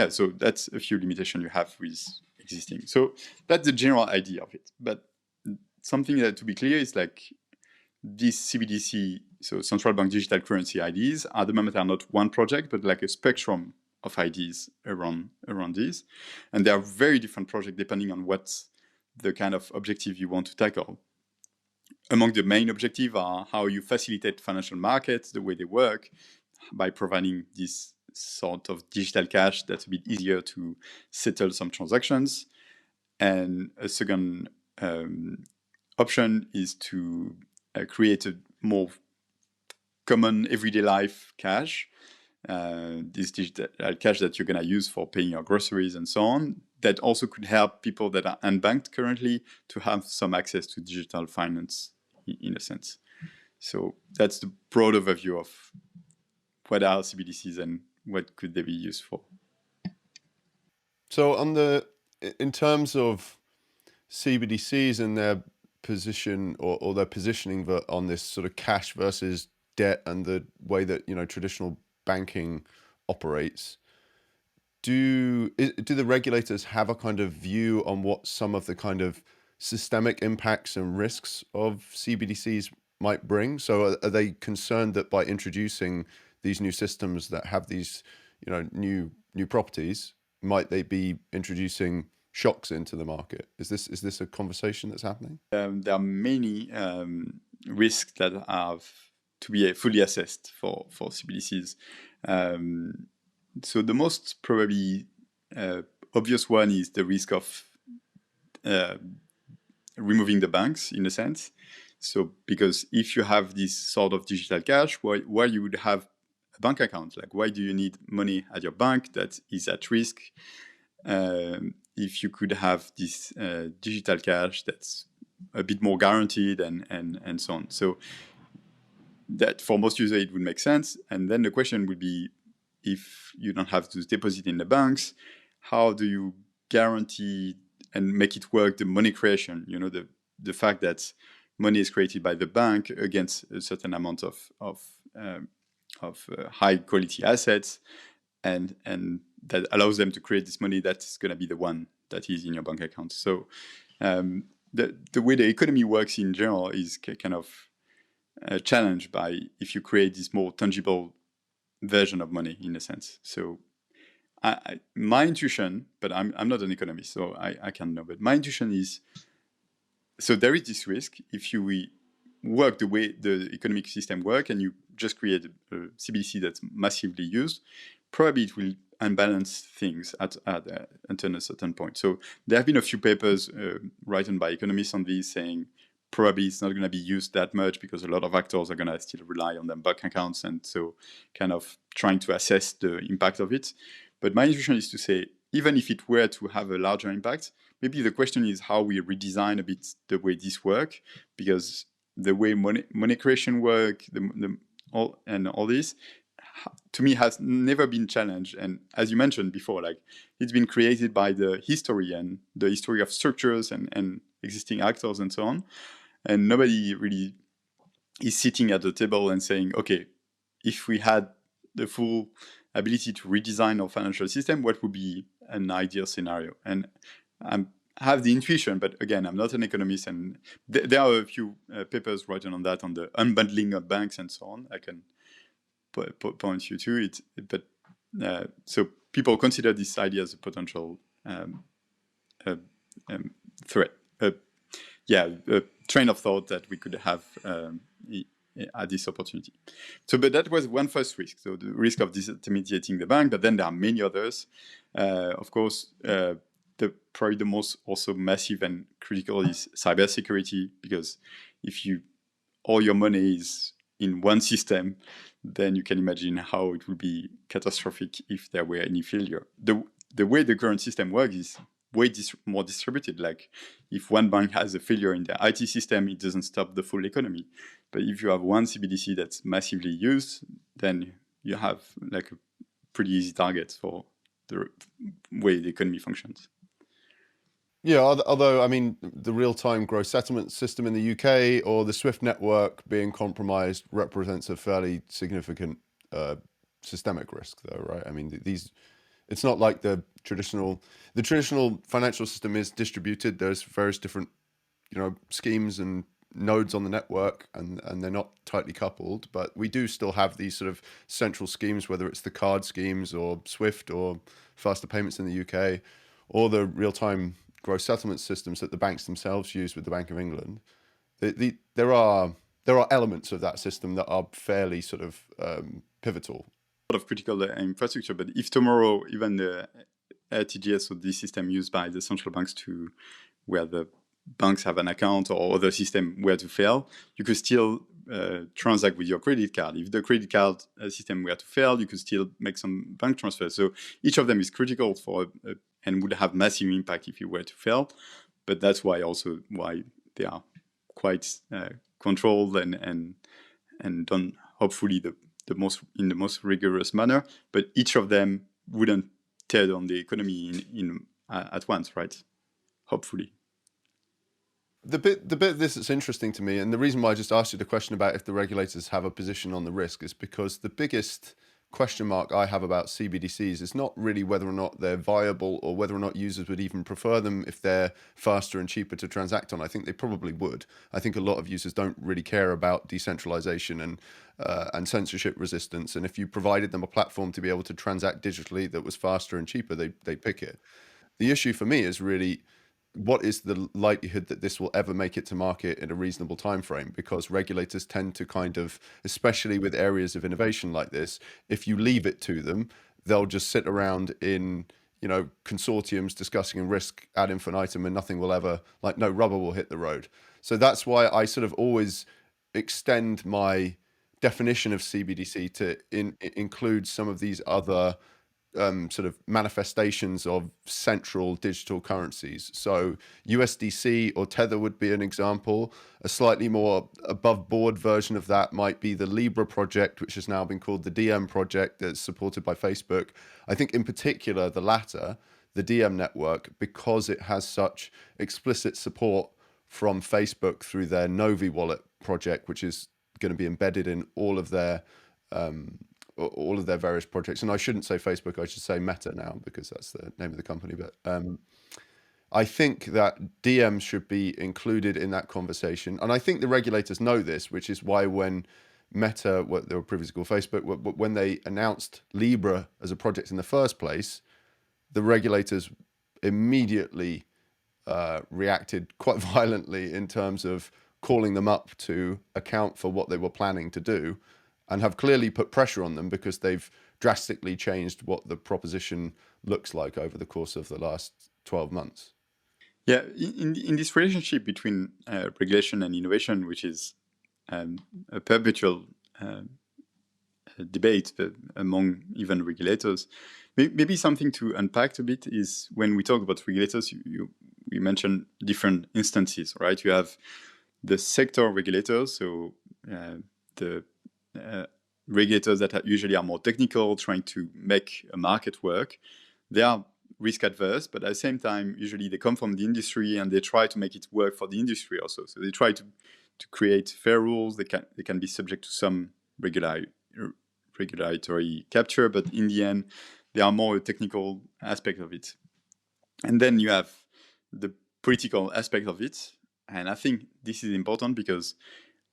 so that's a few limitations you have with existing. So that's the general idea of it. But something that, to be clear, is like these CBDC, so central bank digital currency IDs, at the moment are not one project, but like a spectrum of ideas around these. And there are very different projects depending on what the kind of objective you want to tackle. Among the main objectives are how you facilitate financial markets, the way they work, by providing this sort of digital cash that's a bit easier to settle some transactions. And a second option is to create a more common everyday life cash this digital cash that you're going to use for paying your groceries and so on, that also could help people that are unbanked currently to have some access to digital finance in a sense. So that's the broad overview of what are CBDCs and what could they be used for. So in terms of CBDCs and their position or their positioning on this sort of cash versus debt and the way that traditional banking operates, do the regulators have a kind of view on what some of the kind of systemic impacts and risks of CBDCs might bring? So are they concerned that by introducing these new systems that have these new properties, might they be introducing shocks into the market? Is this a conversation that's happening? There are many risks that have to be fully assessed for CBDCs. So the most probably obvious one is the risk of removing the banks in a sense. So because if you have this sort of digital cash, why you would have a bank account? Like, why do you need money at your bank that is at risk? If you could have this digital cash that's a bit more guaranteed and so on. So that for most users it would make sense. And then the question would be, if you don't have to deposit in the banks, how do you guarantee and make it work the money creation? The fact that money is created by the bank against a certain amount of high quality assets, and that allows them to create this money that's going to be the one that is in your bank account. So the way the economy works in general is kind of challenged by if you create this more tangible version of money in a sense. So my intuition, but I'm not an economist, so I can't know, but my intuition is, so there is this risk if you work the way the economic system work and you just create a CBDC that's massively used, probably it will unbalance things until a certain point. So there have been a few papers written by economists on this saying probably it's not going to be used that much because a lot of actors are going to still rely on their bank accounts, and so kind of trying to assess the impact of it. But my intuition is to say, even if it were to have a larger impact, maybe the question is how we redesign a bit the way this work, because the way money creation work, all this, to me, has never been challenged. And as you mentioned before, like, it's been created by the history of structures and existing actors and so on. And nobody really is sitting at the table and saying, okay, if we had the full ability to redesign our financial system, what would be an ideal scenario? And I have the intuition, but again, I'm not an economist, and there are a few papers written on that, on the unbundling of banks and so on. I can point you to it, but so people consider this idea as a potential threat. A train of thought that we could have at this opportunity. So, but that was one first risk. So the risk of disintermediating the bank, but then there are many others. Of course, probably the most also massive and critical is cybersecurity, because if all your money is in one system, then you can imagine how it would be catastrophic if there were any failure. The way the current system works is way more distributed. Like, if one bank has a failure in their IT system, it doesn't stop the full economy. But if you have one CBDC that's massively used, then you have like a pretty easy target for the way the economy functions. Yeah, although, I mean, the real-time gross settlement system in the UK or the SWIFT network being compromised represents a fairly significant systemic risk, though, right? I mean, it's not like the traditional financial system is distributed. There's various different, schemes and nodes on the network, and they're not tightly coupled. But we do still have these sort of central schemes, whether it's the card schemes or SWIFT or faster payments in the UK, or the real-time gross settlement systems that the banks themselves use with the Bank of England. There are elements of that system that are fairly sort of pivotal. A lot of critical infrastructure, but if tomorrow even the RTGS, or the system used by the central banks where the banks have an account, or other system were to fail, you could still transact with your credit card. If the credit card system were to fail, you could still make some bank transfers. So each of them is critical and would have massive impact if you were to fail. But that's why they are quite controlled and done hopefully in the most rigorous manner. But each of them wouldn't tear down the economy at once, right? Hopefully. The bit of this that's interesting to me, and the reason why I just asked you the question about if the regulators have a position on the risk, is because the biggest question mark I have about CBDCs is not really whether or not they're viable or whether or not users would even prefer them if they're faster and cheaper to transact on. I think they probably would. I think a lot of users don't really care about decentralization and censorship resistance. And if you provided them a platform to be able to transact digitally that was faster and cheaper, they'd pick it. The issue for me is really, what is the likelihood that this will ever make it to market in a reasonable time frame? Because regulators tend to kind of, especially with areas of innovation like this, if you leave it to them, they'll just sit around in, consortiums discussing risk ad infinitum, and nothing will ever, no rubber will hit the road. So that's why I sort of always extend my definition of CBDC to include some of these other sort of manifestations of central digital currencies. So USDC or Tether would be an example. A slightly more above board version of that might be the Libra project, which has now been called the DM project, that's supported by Facebook. I think in particular, the latter, the DM network, because it has such explicit support from Facebook through their Novi wallet project, which is going to be embedded in all of their various projects. And I shouldn't say Facebook, I should say Meta now, because that's the name of the company. But I think that DM should be included in that conversation. And I think the regulators know this, which is why when Meta, what they were previously called Facebook, when they announced Libra as a project in the first place, the regulators immediately reacted quite violently in terms of calling them up to account for what they were planning to do, and have clearly put pressure on them because they've drastically changed what the proposition looks like over the course of the last 12 months. Yeah, in this relationship between regulation and innovation, which is a perpetual debate among even regulators, maybe something to unpack a bit is when we talk about regulators, we mentioned different instances, right? You have the sector regulators, so the regulators that usually are more technical, trying to make a market work. They are risk adverse, but at the same time, usually they come from the industry and they try to make it work for the industry also. So they try to create fair rules. They can be subject to some regulatory capture, but in the end, they are more a technical aspect of it. And then you have the political aspect of it. And I think this is important because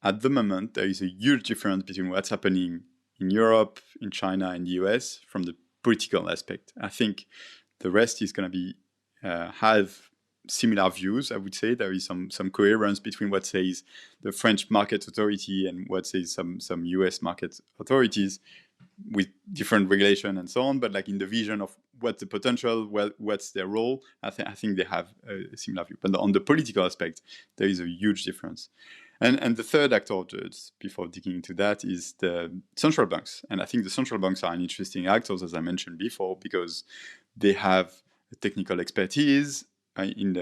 at the moment, there is a huge difference between what's happening in Europe, in China, and the US from the political aspect. I think the rest is going to be have similar views. I would say there is some coherence between what says the French market authority and what says some US market authorities, with different regulation and so on. But like in the vision of what's the potential, what's their role, I think they have a similar view. But on the political aspect, there is a huge difference. And the third actor, just before digging into that, is the central banks. And I think the central banks are an interesting actors, as I mentioned before, because they have technical expertise in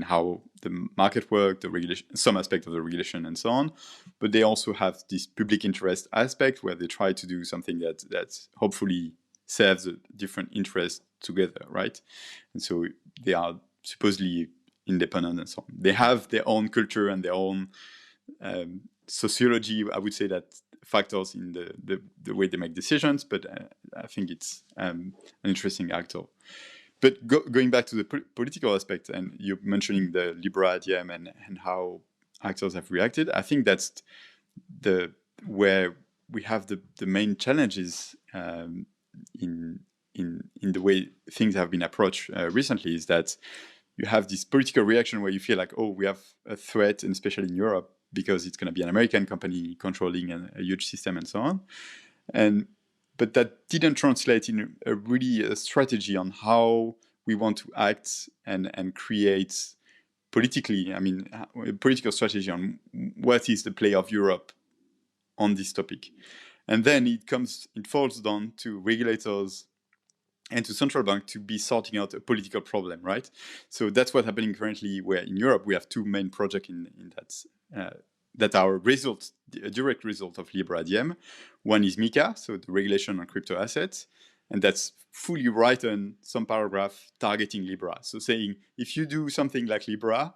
how the market works, the regulation, some aspect of the regulation, and so on. But they also have this public interest aspect where they try to do something that hopefully serves the different interests together, right? And so they are supposedly independent and so on. They have their own culture and their own sociology, I would say, that factors in the way they make decisions, but I think it's an interesting actor. But going back to the political aspect, and you're mentioning the Libra ADM and how actors have reacted, I think that's where we have the main challenges in the way things have been approached recently, is that you have this political reaction where you feel like, oh, we have a threat, and especially in Europe, because it's going to be an American company controlling a huge system and so on. But that didn't translate in a strategy on how we want to act and create politically, I mean, a political strategy on what is the play of Europe on this topic. And then it falls down to regulators and to central bank to be sorting out a political problem, right? So that's what's happening currently, where in Europe we have two main projects in that are a direct result of Libra ADM. One is MiCA, so the regulation on crypto assets, and that's fully written some paragraph targeting Libra. So saying, if you do something like Libra,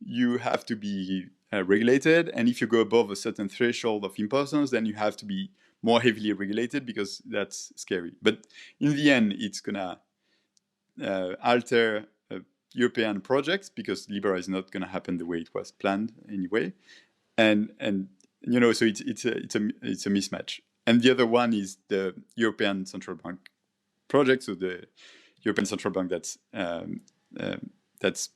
you have to be regulated, and if you go above a certain threshold of importance, then you have to be more heavily regulated, because that's scary. But in the end, it's gonna alter European projects, because Libra is not gonna happen the way it was planned anyway, and so it's a mismatch. And the other one is the European Central Bank project, so the European Central Bank that's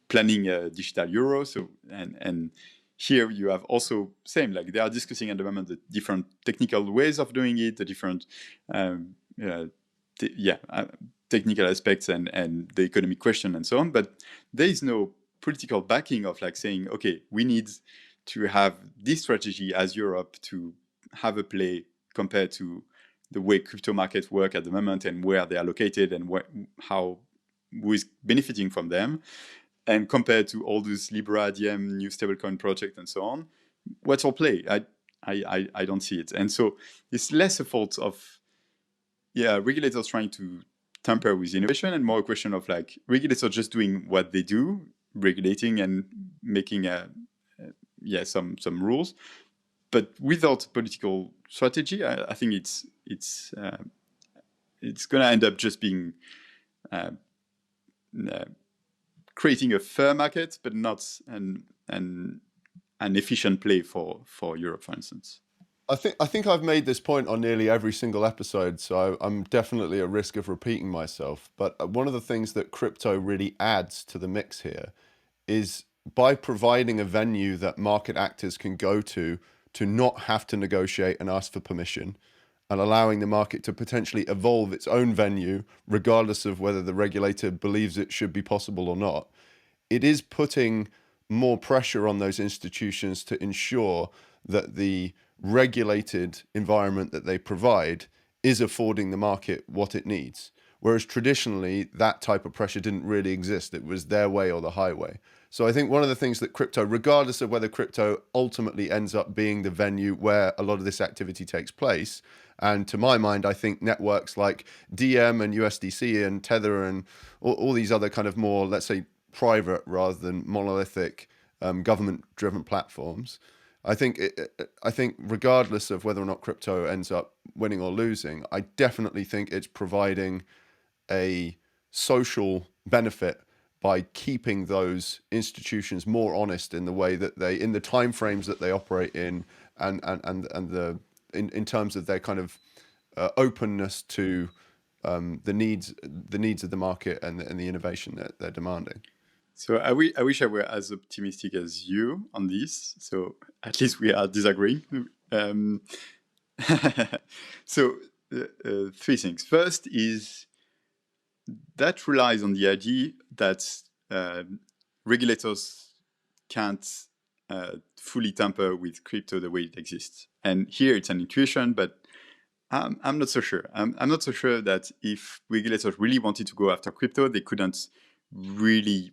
planning a digital euro. So and here you have also same, like they are discussing at the moment the different technical ways of doing it, the different technical aspects and the economic question and so on. But there is no political backing of like saying, okay, we need to have this strategy as Europe to have a play compared to the way crypto markets work at the moment and where they are located and who is benefiting from them. And compared to all those Libra, ADM, new stablecoin project, and so on, what's our play? I don't see it. And so it's less a fault of regulators trying to tamper with innovation, and more a question of like regulators just doing what they do, regulating and making some rules, but without political strategy. I think it's going to end up just being creating a fair market, but not an efficient play for Europe, for instance. I think I've made this point on nearly every single episode, so I'm definitely at risk of repeating myself. But one of the things that crypto really adds to the mix here is by providing a venue that market actors can go to not have to negotiate and ask for permission, and allowing the market to potentially evolve its own venue, regardless of whether the regulator believes it should be possible or not. It is putting more pressure on those institutions to ensure that the regulated environment that they provide is affording the market what it needs. Whereas traditionally, that type of pressure didn't really exist. It was their way or the highway. So I think one of the things that crypto, regardless of whether crypto ultimately ends up being the venue where a lot of this activity takes place, and to my mind, I think networks like DM and USDC and Tether and all these other kind of more, let's say, private rather than monolithic government-driven platforms, I think regardless of whether or not crypto ends up winning or losing, I definitely think it's providing a social benefit by keeping those institutions more honest in the way that in the timeframes that they operate in, and in terms of their kind of openness to the needs of the market and the innovation that they're demanding. So I wish I were as optimistic as you on this. So at least we are disagreeing. So three things. First is that relies on the idea that regulators can't fully tamper with crypto the way it exists. And here it's an intuition, but I'm not so sure. I'm not so sure that if regulators really wanted to go after crypto, they couldn't really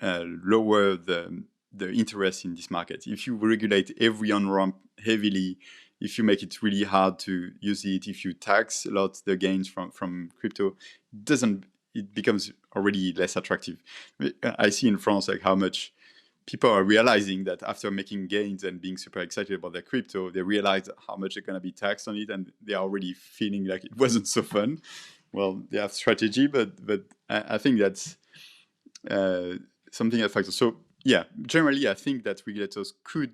lower the interest in this market. If you regulate every on-ramp heavily, if you make it really hard to use it, if you tax a lot the gains from crypto, it becomes already less attractive. I see in France like how much people are realizing that after making gains and being super excited about their crypto, they realize how much they're going to be taxed on it, and they are already feeling like it wasn't so fun. Well, they have strategy, but I think that's something that factors. So yeah, generally, I think that regulators could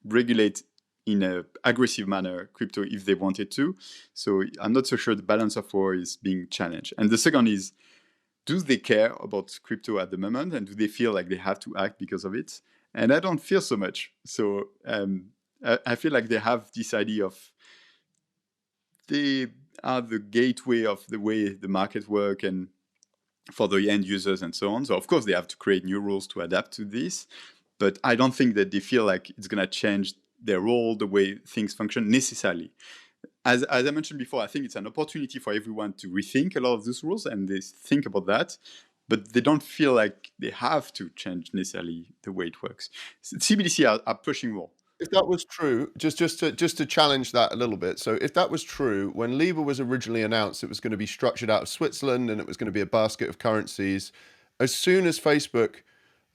regulate in an aggressive manner crypto if they wanted to. So I'm not so sure the balance of power is being challenged. And the second is, do they care about crypto at the moment, and do they feel like they have to act because of it? And I don't feel so much. So I feel like they have this idea of they are the gateway of the way the market work, and for the end users and so on. So of course they have to create new rules to adapt to this, but I don't think that they feel like it's going to change their role, the way things function necessarily. As I mentioned before, I think it's an opportunity for everyone to rethink a lot of these rules, and they think about that, but they don't feel like they have to change necessarily the way it works. CBDC are pushing more. If that was true, just to challenge that a little bit. So if that was true, when Libra was originally announced, it was going to be structured out of Switzerland and it was going to be a basket of currencies. As soon as Facebook,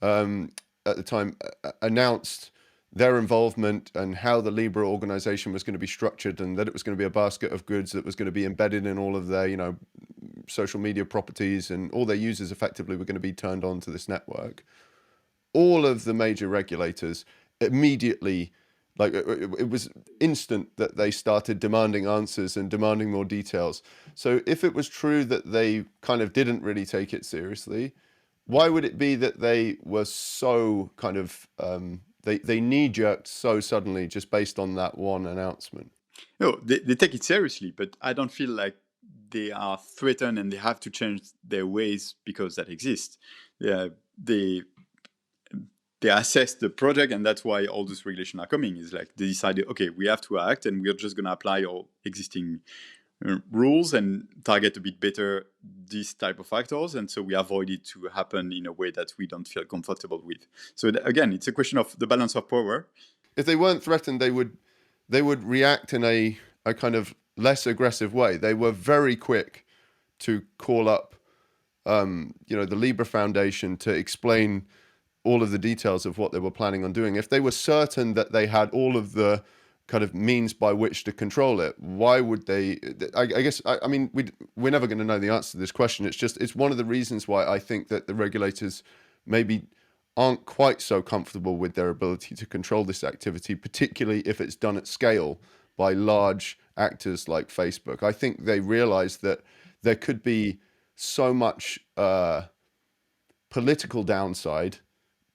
at the time, announced their involvement and how the Libra organization was going to be structured and that it was going to be a basket of goods that was going to be embedded in all of their, social media properties, and all their users effectively were going to be turned on to this network, all of the major regulators immediately, like it was instant that they started demanding answers and demanding more details. So if it was true that they kind of didn't really take it seriously, why would it be that they were so kind of they knee-jerked so suddenly just based on that one announcement? No, they take it seriously, but I don't feel like they are threatened and they have to change their ways because that exists. They assess the project, and that's why all these regulations are coming. Is like they decided, okay, we have to act, and we're just going to apply our existing rules and target a bit better these type of actors, and so we avoid it to happen in a way that we don't feel comfortable with. So again, it's a question of the balance of power. If they weren't threatened, they would react in a kind of less aggressive way. They were very quick to call up the Libra Foundation to explain all of the details of what they were planning on doing. If they were certain that they had all of the kind of means by which to control it, why would they? I mean, we're never going to know the answer to this question. It's one of the reasons why I think that the regulators maybe aren't quite so comfortable with their ability to control this activity, particularly if it's done at scale by large actors like Facebook. I think they realize that there could be so much political downside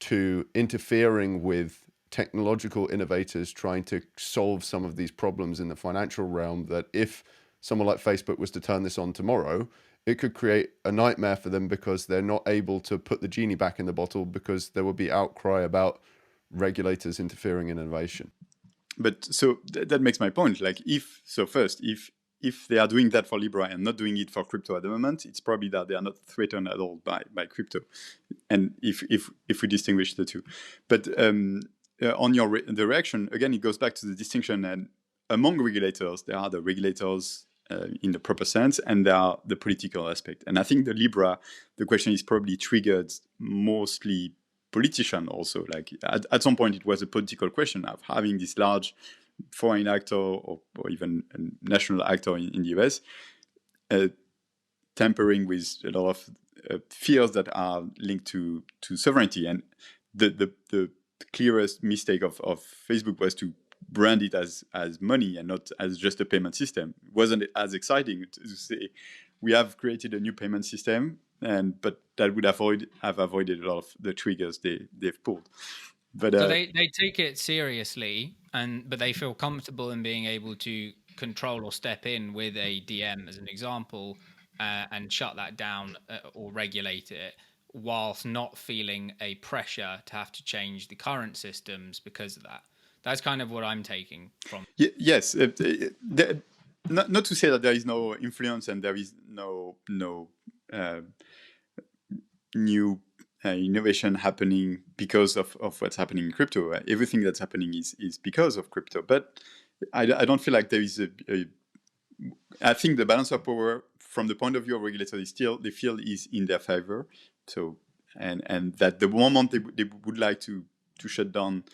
to interfering with technological innovators trying to solve some of these problems in the financial realm, that if someone like Facebook was to turn this on tomorrow, it could create a nightmare for them because they're not able to put the genie back in the bottle, because there would be outcry about regulators interfering in innovation. But so that makes my point. Like if they are doing that for Libra and not doing it for crypto at the moment, it's probably that they are not threatened at all by crypto. And if we distinguish the two, but on the reaction again, it goes back to the distinction. And among regulators, there are the regulators in the proper sense, and there are the political aspect. And I think the question is probably triggered mostly politician also. Like at some point, it was a political question of having this large foreign actor or even a national actor in the US tampering with a lot of fears that are linked to sovereignty. And the clearest mistake of Facebook was to brand it as money and not as just a payment system. It wasn't as exciting to say we have created a new payment system, but that would have avoided a lot of the triggers they've pulled. But so they take it seriously, but they feel comfortable in being able to control or step in with a DM as an example, and shut that down or regulate it, whilst not feeling a pressure to have to change the current systems because of that. That's kind of what I'm taking from. Yes, not to say that there is no influence and there is no new innovation happening because of what's happening in crypto. Everything that's happening is because of crypto. But I don't feel like there is I think the balance of power from the point of view of regulators they feel is in their favor. So and that the moment they would like to shut down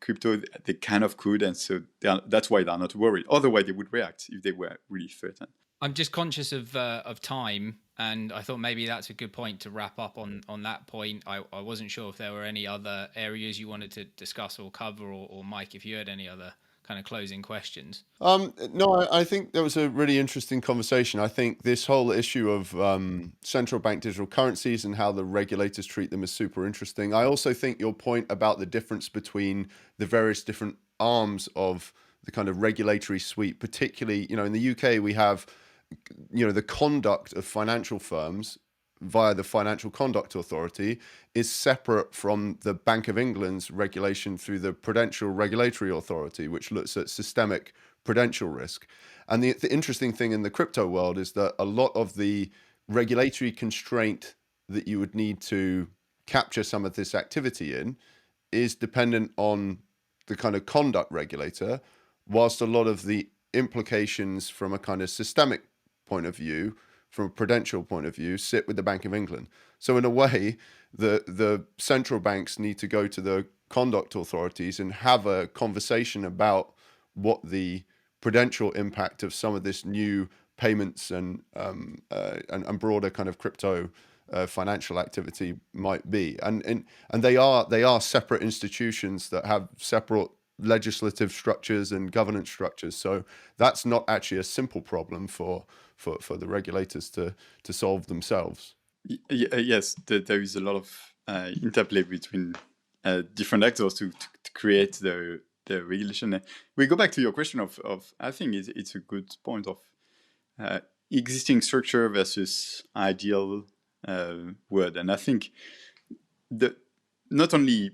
crypto, they kind of could, and so that's why they're not worried. Otherwise, they would react if they were really threatened. I'm just conscious of time, and I thought maybe that's a good point to wrap up on that point. I wasn't sure if there were any other areas you wanted to discuss or cover, or Mike, if you had any other kind of closing questions. No, I think that was a really interesting conversation. I think this whole issue of central bank digital currencies and how the regulators treat them is super interesting. I also think your point about the difference between the various different arms of the kind of regulatory suite, particularly, in the UK, we have, the conduct of financial firms via the Financial Conduct Authority is separate from the Bank of England's regulation through the Prudential Regulatory Authority, which looks at systemic prudential risk. And the interesting thing in the crypto world is that a lot of the regulatory constraint that you would need to capture some of this activity in is dependent on the kind of conduct regulator, whilst a lot of the implications from a kind of systemic point of view, from a prudential point of view, sit with the Bank of England. So in a way, the central banks need to go to the conduct authorities and have a conversation about what the prudential impact of some of this new payments and broader kind of crypto financial activity might be, and they are separate institutions that have separate legislative structures and governance structures. So that's not actually a simple problem for the regulators to solve themselves. Yes, there is a lot of interplay between different actors to create the regulation. We go back to your question of I think it's a good point of existing structure versus ideal word. And I think that not only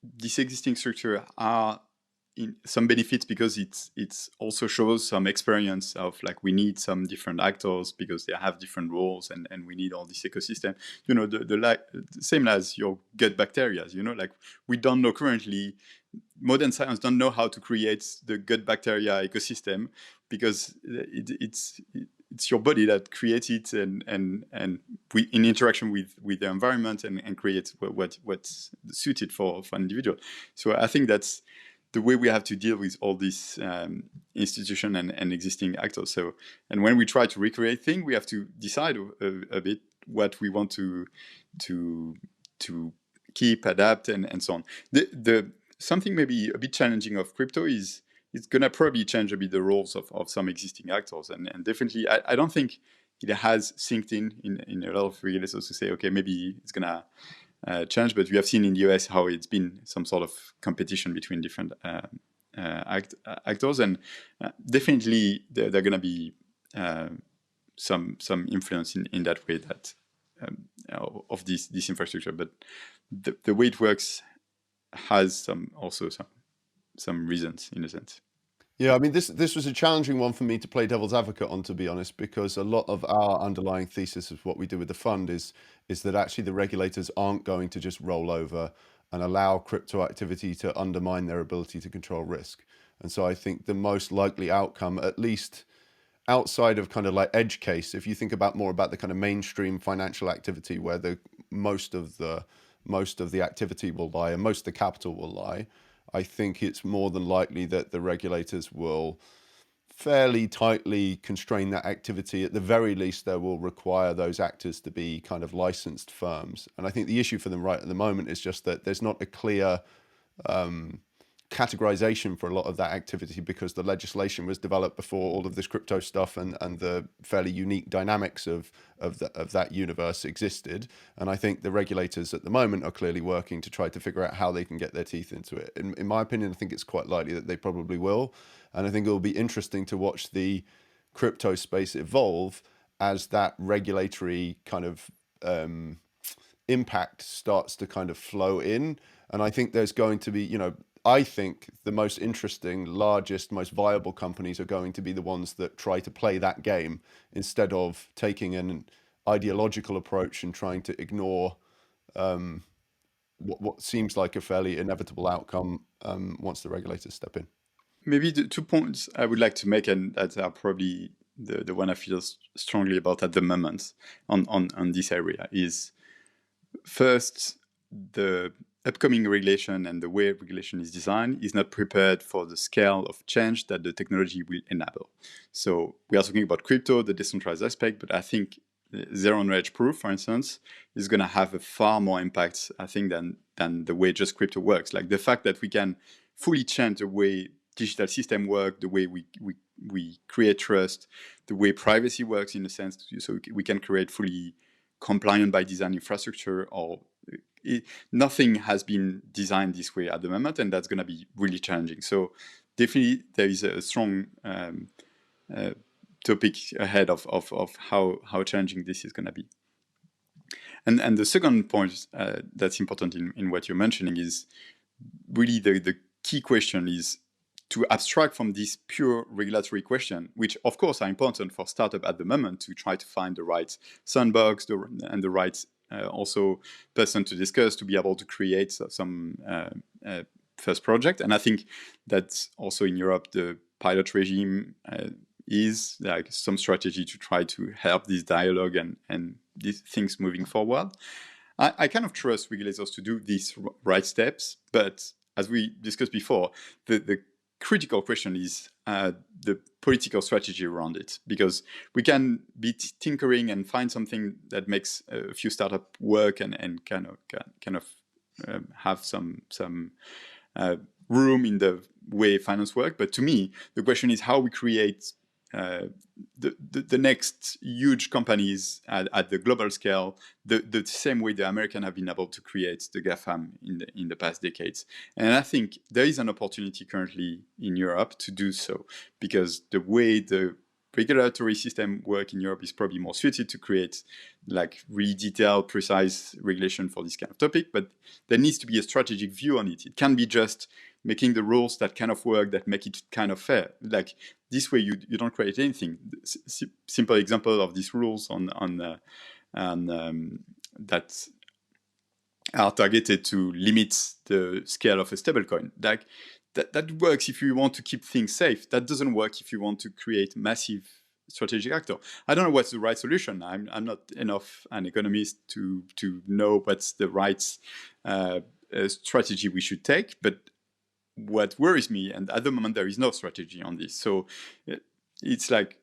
this existing structure are in some benefits because it's also shows some experience of like we need some different actors because they have different roles and we need all this ecosystem. You know, the same as your gut bacteria. You know, like we don't know currently, modern science don't know how to create the gut bacteria ecosystem because it's your body that creates it and we in interaction with the environment and creates what's suited for an individual. So I think that's the way we have to deal with all these institutions and existing actors. So, and when we try to recreate things, we have to decide a bit what we want to keep, adapt, and so on. The something maybe a bit challenging of crypto is it's gonna probably change a bit the roles of some existing actors, and definitely I don't think it has synced in a lot of regulators to say, okay, maybe it's gonna change, but we have seen in the US how it's been some sort of competition between different actors, and definitely there are going to be some influence in that way that of this infrastructure. But the way it works has also some reasons in a sense. Yeah, I mean, this was a challenging one for me to play devil's advocate on, to be honest, because a lot of our underlying thesis of what we do with the fund is that actually the regulators aren't going to just roll over and allow crypto activity to undermine their ability to control risk. And so I think the most likely outcome, at least outside of kind of like edge case, if you think about more about the kind of mainstream financial activity where the most of the activity will lie and most of the capital will lie, I think it's more than likely that the regulators will fairly tightly constrain that activity. At the very least, they will require those actors to be kind of licensed firms. And I think the issue for them right at the moment is just that there's not a clear categorization for a lot of that activity because the legislation was developed before all of this crypto stuff and the fairly unique dynamics of that universe existed. And I think the regulators at the moment are clearly working to try to figure out how they can get their teeth into it. In my opinion, I think it's quite likely that they probably will. And I think it will be interesting to watch the crypto space evolve as that regulatory kind of impact starts to kind of flow in. And I think there's going to be, you know, I think the most interesting, largest, most viable companies are going to be the ones that try to play that game instead of taking an ideological approach and trying to ignore what seems like a fairly inevitable outcome once the regulators step in. Maybe the 2 points I would like to make, and that are probably the one I feel strongly about at the moment on this area, is first, the upcoming regulation and the way regulation is designed is not prepared for the scale of change that the technology will enable. So we are talking about crypto, the decentralized aspect, but I think zero knowledge proof, for instance, is going to have a far more impact, I think, than the way just crypto works. Like the fact that we can fully change the way digital system work, the way we create trust, the way privacy works in a sense, so we can create fully compliant by design infrastructure, or nothing has been designed this way at the moment, and that's going to be really challenging. So definitely there is a strong topic ahead of how challenging this is going to be. And the second point that's important in what you're mentioning is really the key question is to abstract from this pure regulatory question, which of course are important for startup at the moment to try to find the right sandbox and the right also person to discuss to be able to create some first project. And I think that also in Europe, the pilot regime is like some strategy to try to help this dialogue and these things moving forward. I kind of trust regulators to do these right steps, but as we discussed before, the critical question is the political strategy around it, because we can be tinkering and find something that makes a few startups work and kind of have some room in the way finance work. But to me, the question is how we create the next huge companies at the global scale, the same way the Americans have been able to create the GAFAM in the past decades. And I think there is an opportunity currently in Europe to do so, because the way the regulatory system work in Europe is probably more suited to create like really detailed, precise regulation for this kind of topic, but there needs to be a strategic view on it. It can't be just making the rules that kind of work, that make it kind of fair. Like this way, you don't create anything. Simple example of these rules that are targeted to limit the scale of a stablecoin. Like that works if you want to keep things safe. That doesn't work if you want to create massive strategic actor. I don't know what's the right solution. I'm not enough an economist to know what's the right strategy we should take, but what worries me, and at the moment there is no strategy on this. So it's like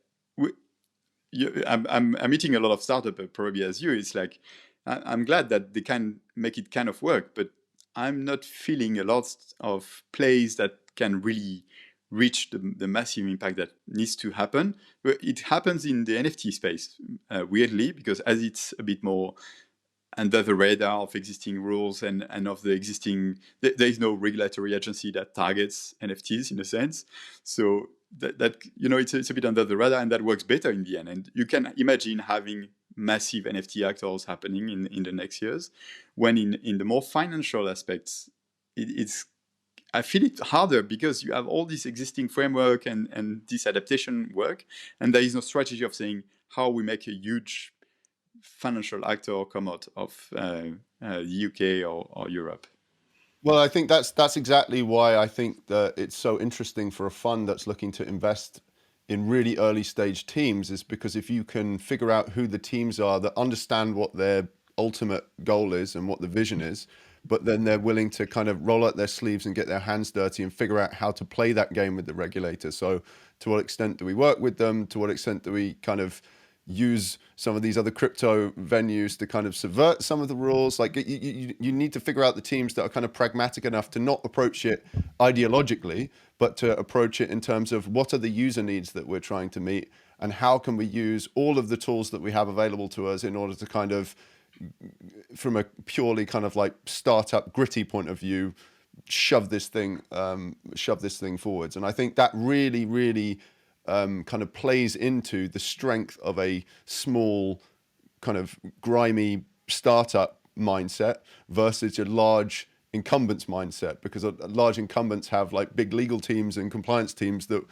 I'm meeting a lot of startups, probably as you. It's like I'm glad that they can make it kind of work, but I'm not feeling a lot of plays that can really reach the massive impact that needs to happen. But it happens in the NFT space, weirdly, because as it's a bit more under the radar of existing rules and of the existing, there is no regulatory agency that targets NFTs in a sense. So that it's a bit under the radar, and that works better in the end. And you can imagine having massive NFT actors happening in the next years, when in the more financial aspects, it's I feel it harder, because you have all this existing framework and this adaptation work, and there is no strategy of saying how we make a huge financial actor come out of the UK or Europe. Well, I think that's exactly why I think that it's so interesting for a fund that's looking to invest in really early stage teams, is because if you can figure out who the teams are that understand what their ultimate goal is and what the vision is, but then they're willing to kind of roll out their sleeves and get their hands dirty and figure out how to play that game with the regulator. So to what extent do we work with them? To what extent do we kind of use some of these other crypto venues to kind of subvert some of the rules? Like you need to figure out the teams that are kind of pragmatic enough to not approach it ideologically, but to approach it in terms of what are the user needs that we're trying to meet, and how can we use all of the tools that we have available to us in order to kind of, from a purely kind of like startup gritty point of view, shove this thing forwards. And I think that really kind of plays into the strength of a small kind of grimy startup mindset versus a large incumbents mindset, because large incumbents have like big legal teams and compliance teams that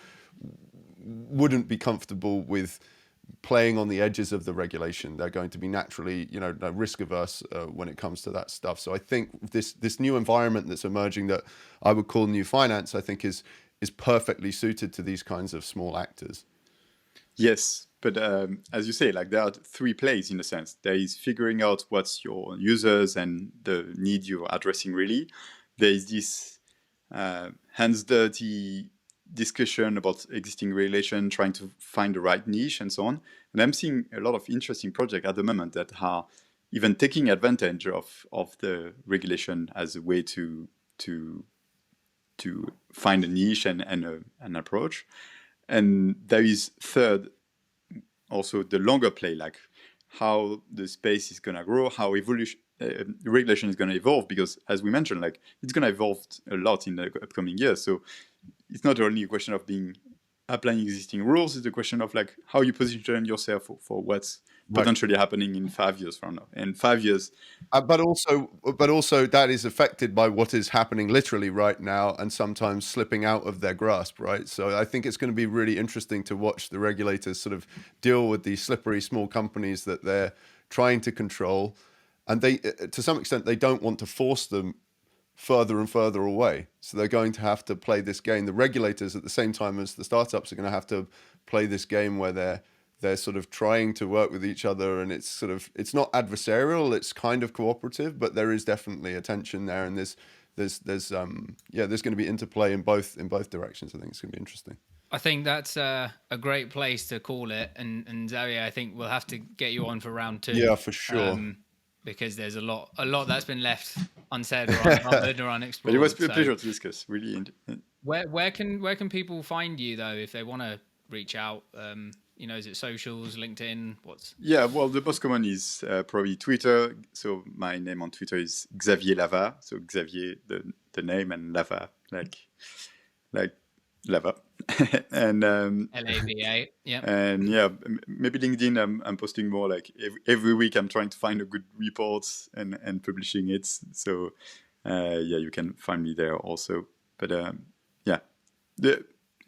wouldn't be comfortable with playing on the edges of the regulation. They're going to be naturally, risk averse when it comes to that stuff. So I think this new environment that's emerging, that I would call new finance, I think is perfectly suited to these kinds of small actors. Yes, but as you say, like there are three plays in a sense. There is figuring out what's your users and the need you're addressing really. There is this hands dirty discussion about existing regulation, trying to find the right niche and so on. And I'm seeing a lot of interesting projects at the moment that are even taking advantage of the regulation as a way to find a niche and an approach. And there is third, also the longer play, like how the space is going to grow, how regulation is going to evolve, because as we mentioned, like it's going to evolve a lot in the upcoming years. So it's not only a question of applying existing rules, it's a question of like how you position yourself for what's potentially happening in 5 years from now. And 5 years, but also that is affected by what is happening literally right now, and sometimes slipping out of their grasp, right? So I think it's going to be really interesting to watch the regulators sort of deal with these slippery small companies that they're trying to control, and they, to some extent, they don't want to force them further and further away. So they're going to have to play this game. The regulators, at the same time as the startups, are going to have to play this game where they're sort of trying to work with each other, and it's not adversarial, it's kind of cooperative, but there is definitely a tension there, and there's going to be interplay in both directions. I think it's going to be interesting. I think that's a great place to call it, and Xavier, I think we'll have to get you on for round 2. Yeah, for sure. Because there's a lot that's been left unsaid or uncovered or unexplored. But it was a pleasure to discuss. Really. Where can people find you though if they want to reach out? Is it socials, LinkedIn? Yeah, well, the most common is probably Twitter. So my name on Twitter is Xavier Lava. So Xavier, the name, and Lava, like lava. And LAVA, yeah. And yeah, maybe LinkedIn. I'm posting more like every week. I'm trying to find a good report and publishing it. So you can find me there also. But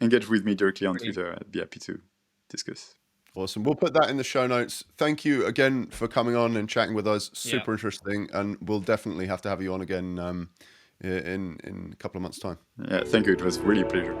engage with me directly on Twitter. I'd be happy to discuss. Awesome. We'll put that in the show notes. Thank you again for coming on and chatting with us. Super interesting, and we'll definitely have to have you on again in a couple of months' time. Yeah, thank you. It was really a pleasure.